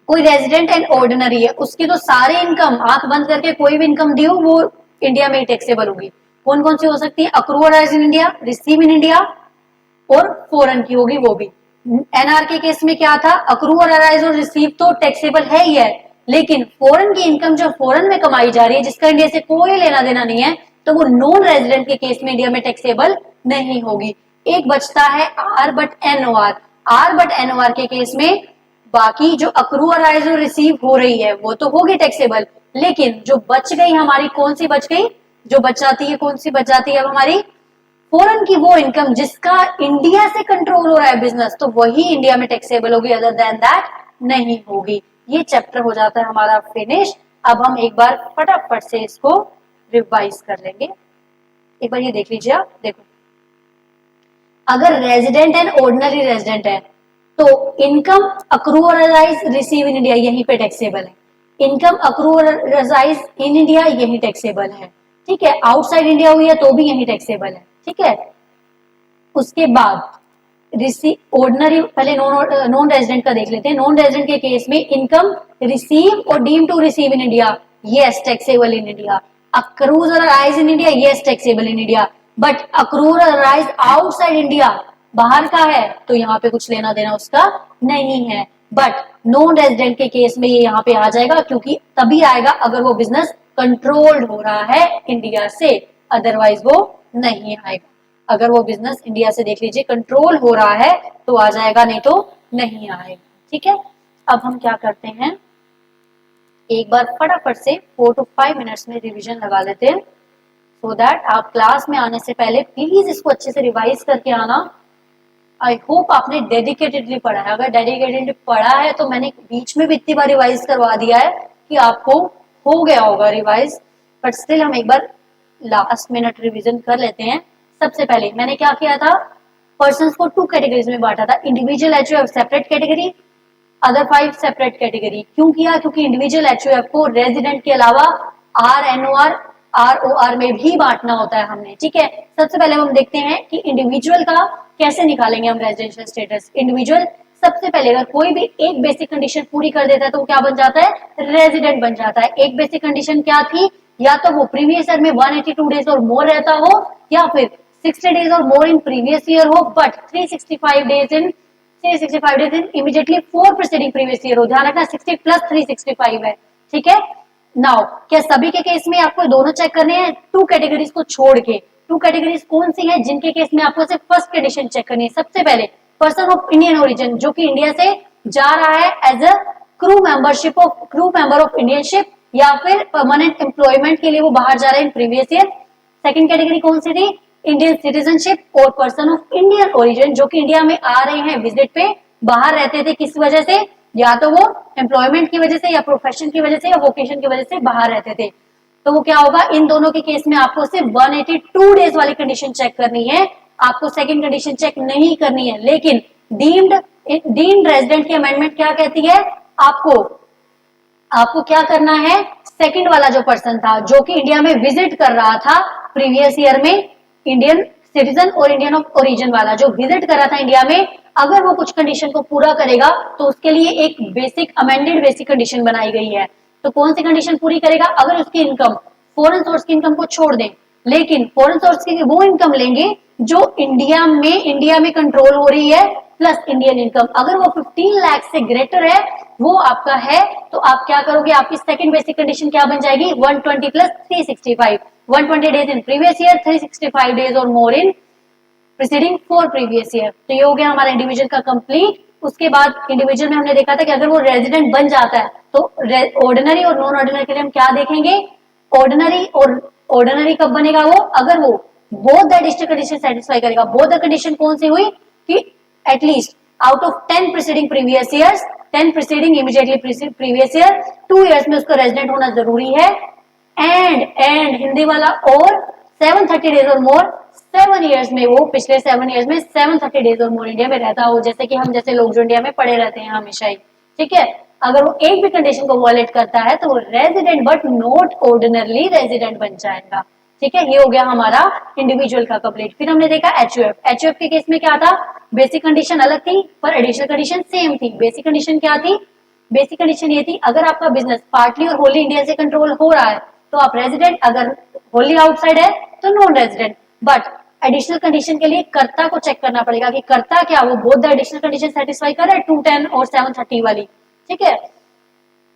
कोई रेजिडेंट एंड ऑर्डिनरी है, उसकी तो सारी इनकम आंख बंद करके कोई भी इनकम दी हो वो इंडिया में टैक्सेबल होगी। कौन कौन सी हो सकती है? Accrue arise in India, receive in India, और फॉरेन की होगी वो भी। एनआर के केस में क्या था? अक्रू और अराइज और रिसीव तो टैक्सेबल है ही है, लेकिन फॉरेन की इनकम जो फॉरेन में कमाई जा रही है जिसका इंडिया से कोई लेना देना नहीं है, तो वो नॉन रेजिडेंट के केस में इंडिया में टैक्सेबल नहीं होगी। एक बचता है R but NOR. R but NOR के केस में बाकी जो अक्रू अराइज और रिसीव हो रही है वो तो होगी टैक्सेबल, लेकिन जो बच गई हमारी, कौन सी बच गई? जो बच जाती है, कौन सी बच जाती है अब हमारी? फॉरेन की वो इनकम जिसका इंडिया से कंट्रोल हो रहा है बिजनेस, तो वही इंडिया में टैक्सेबल होगी, अदर देन दैट नहीं होगी। ये चैप्टर हो जाता है हमारा फिनिश। अब हम एक बार फटाफट से इसको रिवाइज कर लेंगे। एक बार ये देख लीजिए आप, देखो अगर रेजिडेंट एंड ऑर्डिनरी रेजिडेंट है तो इनकम अक्रू और रिसीव इन इंडिया यहीं पे टैक्सेबल है, इनकम अक्रू और इन इंडिया यहीं टैक्सेबल है, ठीक है। आउटसाइड इंडिया हुई है तो भी यहीं टैक्सेबल है, ठीक है। उसके बाद ऑर्डिनरी, पहले नॉन रेजिडेंट का देख लेते हैं। नॉन रेजिडेंट के केस में income receive or deem to receive in India, yes taxable in India. Accrue or arise in India, yes taxable in India. But accrue or arise outside India, बाहर का है, तो यहाँ पे कुछ लेना देना उसका नहीं है। बट नॉन रेजिडेंट के केस में ये यहाँ पे आ जाएगा, क्योंकि तभी आएगा अगर वो बिजनेस कंट्रोल्ड हो रहा है इंडिया से, अदरवाइज वो नहीं आएगा। अगर वो बिजनेस इंडिया से देख लीजिए कंट्रोल हो रहा है तो आ जाएगा, नहीं तो नहीं आएगा, ठीक है। अब हम क्या करते हैं, एक बार फटाफट से 4 to 5 मिनट्स में रिवीजन लगा लेते हैं, सो दैट आप क्लास में आने से पहले प्लीज इसको अच्छे से रिवाइज करके आना। आई होप आपने डेडिकेटेडली पढ़ा है। अगर डेडिकेटेडली पढ़ा है तो मैंने बीच में भी इतनी बार रिवाइज करवा दिया है कि आपको हो गया होगा रिवाइज, बट स्टिल हम एक बार लास्ट मिनट रिवीजन कर लेते हैं। सबसे पहले मैंने क्या किया था, पर्सन्स को 2 कैटेगरीज में बांटा था, individual HUF separate category, other 5 separate category. क्यों किया? क्योंकि इंडिविजुअल एचयूएफ को रेजिडेंट के अलावा आरएनओआर, आरओआर में भी बांटना होता है हमने, ठीक है। सबसे पहले हम देखते हैं कि इंडिविजुअल का कैसे निकालेंगे हम रेजिडेंशियल स्टेटस। इंडिविजुअल सबसे पहले अगर कोई भी एक बेसिक कंडीशन पूरी कर देता है तो वो क्या बन जाता है? रेजिडेंट बन जाता है। एक बेसिक कंडीशन क्या थी? या तो वो प्रीवियस ईयर में 182 डेज और मोर रहता हो, या फिर 60 days or more in previous year हो, but 365 days in immediately four preceding previous year हो। ध्यान रखना 60 प्लस 365 है, ठीक है। नाउ क्या सभी के केस में आपको दोनों चेक करने हैं? 2 कैटेगरीज को छोड़ के। 2 कैटेगरीज कौन सी है जिनके केस में आपको सिर्फ फर्स्ट कंडीशन चेक करनी है? सबसे पहले पर्सन ऑफ इंडियन ओरिजिन, जो कि इंडिया से जा रहा है as a crew member of Indian ship, या फिर परमानेंट एम्प्लॉयमेंट के लिए वो बाहर जा रहे हैं प्रीवियस ईयर। सेकंड कैटेगरी कौन सी थी? इंडियन सिटीजनशिप और पर्सन ऑफ इंडियन ओरिजिन, जो कि इंडिया में आ रहे हैं विजिट पे, बाहर रहते थे किस वजह से? या तो वो एम्प्लॉयमेंट की वजह से, या प्रोफेशन की वजह से, या वोकेशन की वजह से बाहर रहते थे। तो वो क्या होगा? इन दोनों के केस में आपको सिर्फ 182 डेज वाली कंडीशन चेक करनी है, आपको सेकंड कंडीशन चेक नहीं करनी है। लेकिन डीम्ड रेजिडेंट की अमेंडमेंट क्या कहती है? आपको क्या करना है? सेकंड वाला जो पर्सन था जो कि इंडिया में विजिट कर रहा था प्रीवियस ईयर में, इंडियन सिटीजन और इंडियन ऑफ ओरिजिन वाला जो विजिट कर रहा था इंडिया में, अगर वो कुछ कंडीशन को पूरा करेगा तो उसके लिए एक बेसिक अमेंडेड बेसिक कंडीशन बनाई गई है। तो कौन सी कंडीशन पूरी करेगा? अगर उसकी इनकम फॉरेन सोर्स की इनकम को छोड़ दें, लेकिन फॉरेन सोर्स की वो इनकम लेंगे जो इंडिया में कंट्रोल हो रही है, प्लस इंडियन इनकम अगर वो 15 लाख से ग्रेटर है, वो आपका है, तो आप क्या करोगे? आपकी सेकंड बेसिक कंडीशन क्या बन जाएगी? 120 plus 365, 120 days in previous year, 365 days or more in preceding 4 previous year. तो ये हो गया हमारा इंडिविजुअल का कंप्लीट। उसके बाद इंडिविजुअल में हमने देखा था कि अगर वो रेजिडेंट बन जाता है तो ऑर्डिनरी और नॉन ऑर्डिनरी के लिए हम क्या देखेंगे? ऑर्डिनरी कब बनेगा वो? अगर वो both the additional condition satisfy करेगा। बोथ द कंडीशन कौन सी हुई? कि at least out of 10 preceding previous years, 10 preceding immediately previous year, 2 years में उसको रेजिडेंट होना जरूरी है, एंड हिंदी वाला, और 730 डेज और मोर 7 इयर्स में, वो पिछले 7 इयर्स में 730 डेज और मोर इंडिया में रहता हो, जैसे कि हम जैसे लोग जो इंडिया में पड़े रहते हैं हमेशा ही, ठीक है। अगर वो एक भी कंडीशन को वॉलेट करता है तो वो resident but not ordinarily resident बन जाएगा, ठीक है। ये हो गया हमारा इंडिविजुअल का कंप्लीट। फिर हमने देखा एचयूएफ के केस में क्या था? बेसिक कंडीशन अलग थी पर एडिशनल कंडीशन सेम थी। बेसिक कंडीशन क्या थी? बेसिक कंडीशन ये थी, अगर आपका बिजनेस पार्टली और होली इंडिया से कंट्रोल हो रहा है तो आप रेजिडेंट, अगर होली आउटसाइड है तो non resident. But additional condition के लिए कर्ता को चेक करना पड़ेगा कि कर्ता क्या वो both the additional condition satisfy करे, 210 और 730 वाली, ठीक है।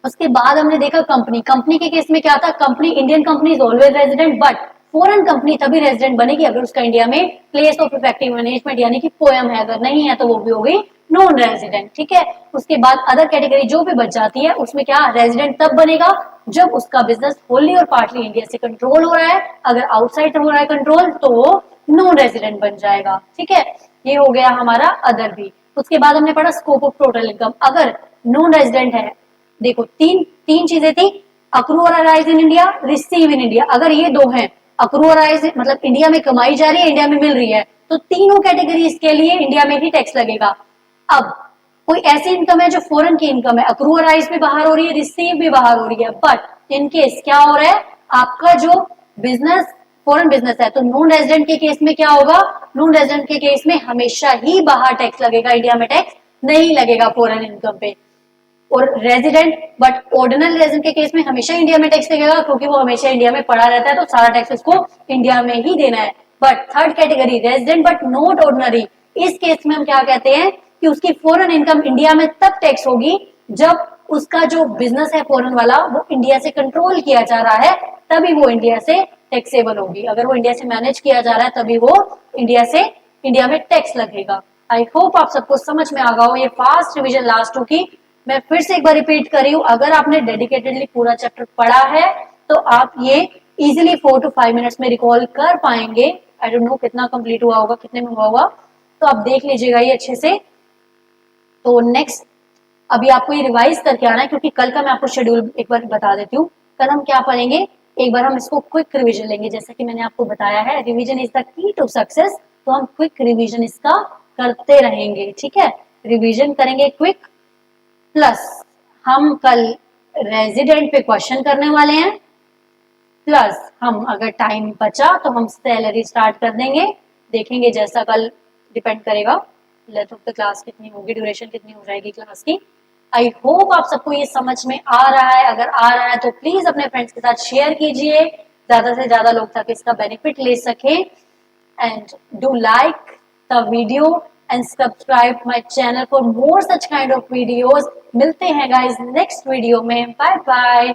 उसके बाद हमने देखा कंपनी, कंपनी के केस में क्या था, company, Indian company is always resident, but foreign company तभी रेजिडेंट बनेगी अगर उसका इंडिया में प्लेस ऑफ इफेक्टिव मैनेजमेंट यानी कि पोएम है, अगर नहीं है तो वो भी होगी नॉन रेजिडेंट, ठीक है। उसके बाद अदर कैटेगरी जो भी बच जाती है उसमें क्या, रेजिडेंट तब बनेगा जब उसका बिजनेस होली और पार्टली इंडिया से कंट्रोल हो रहा है, अगर आउटसाइड हो रहा है कंट्रोल तो वो नॉन रेजिडेंट बन जाएगा, ठीक है। ये हो गया हमारा अदर भी। उसके बाद हमने पढ़ा स्कोप ऑफ टोटल इनकम, अगर नॉन रेजिडेंट है, देखो तीन तीन चीजें थी, अक्रू और arise in India, receive in India, अगर ये दो हैं, अक्रू और अराइज मतलब इंडिया में कमाई जा रही है, इंडिया में मिल रही है, तो तीनों कैटेगरीज के लिए इंडिया में ही टैक्स लगेगा। अब कोई ऐसी इनकम है जो फॉरेन की इनकम है, अक्रू और अराइज भी बाहर हो रही है, रिसीव भी बाहर हो रही है, बट इन केस क्या हो रहा है, आपका जो बिजनेस फॉरेन बिजनेस है, तो नॉन रेजिडेंट के केस में क्या होगा, नॉन रेजिडेंट के केस में हमेशा ही बाहर टैक्स लगेगा, इंडिया में टैक्स नहीं लगेगा फॉरेन इनकम पे। और रेजिडेंट बट ऑर्डिनल रेजिडेंट के केस में हमेशा इंडिया में टैक्स लगेगा, क्योंकि वो हमेशा इंडिया में पड़ा रहता है तो सारा टैक्स उसको इंडिया में ही देना है। But third category resident but not ordinary, इस केस में हम क्या कहते हैं कि उसकी फॉरेन इनकम इंडिया में तब टैक्स होगी जब उसका जो बिजनेस है फॉरेन वाला वो इंडिया से कंट्रोल किया जा रहा है, तभी वो इंडिया से टैक्सेबल होगी। अगर वो इंडिया से मैनेज किया जा रहा है तभी वो इंडिया में टैक्स लगेगा। आई होप आप सबको समझ में आ गया हो। ये फास्ट रिविजन लास्ट की मैं फिर से एक बार रिपीट कर रही हूँ, अगर आपने डेडिकेटेडली पूरा चैप्टर पढ़ा है तो आप ये इजिली 4 to 5 मिनट्स में रिकॉल कर पाएंगे। आई डोंट नो कितना कंप्लीट हुआ होगा, कितने में हुआ होगा, तो आप देख लीजिएगा ये अच्छे से। तो नेक्स्ट अभी आपको ये रिवाइज करके आना है, क्योंकि कल का मैं आपको शेड्यूल एक बार बता देती हूँ। कल हम क्या पढ़ेंगे, एक बार हम इसको क्विक रिविजन लेंगे, जैसा कि मैंने आपको बताया है revision is the key to success, तो हम क्विक रिविजन इसका करते रहेंगे, ठीक है। रिविजन करेंगे क्विक, प्लस हम कल रेजिडेंट पे क्वेश्चन करने वाले हैं, प्लस हम अगर टाइम बचा तो हम सैलरी स्टार्ट कर देंगे, देखेंगे जैसा कल डिपेंड करेगा लेंथ ऑफ द क्लास कितनी होगी, ड्यूरेशन कितनी हो जाएगी क्लास की। आई होप आप सबको ये समझ में आ रहा है, अगर आ रहा है तो प्लीज अपने फ्रेंड्स के साथ शेयर कीजिए, ज्यादा से ज्यादा लोग ताकि इसका बेनिफिट ले सके। and do like the video and subscribe my channel for more such kind of videos। मिलते हैं guys next video में, bye bye।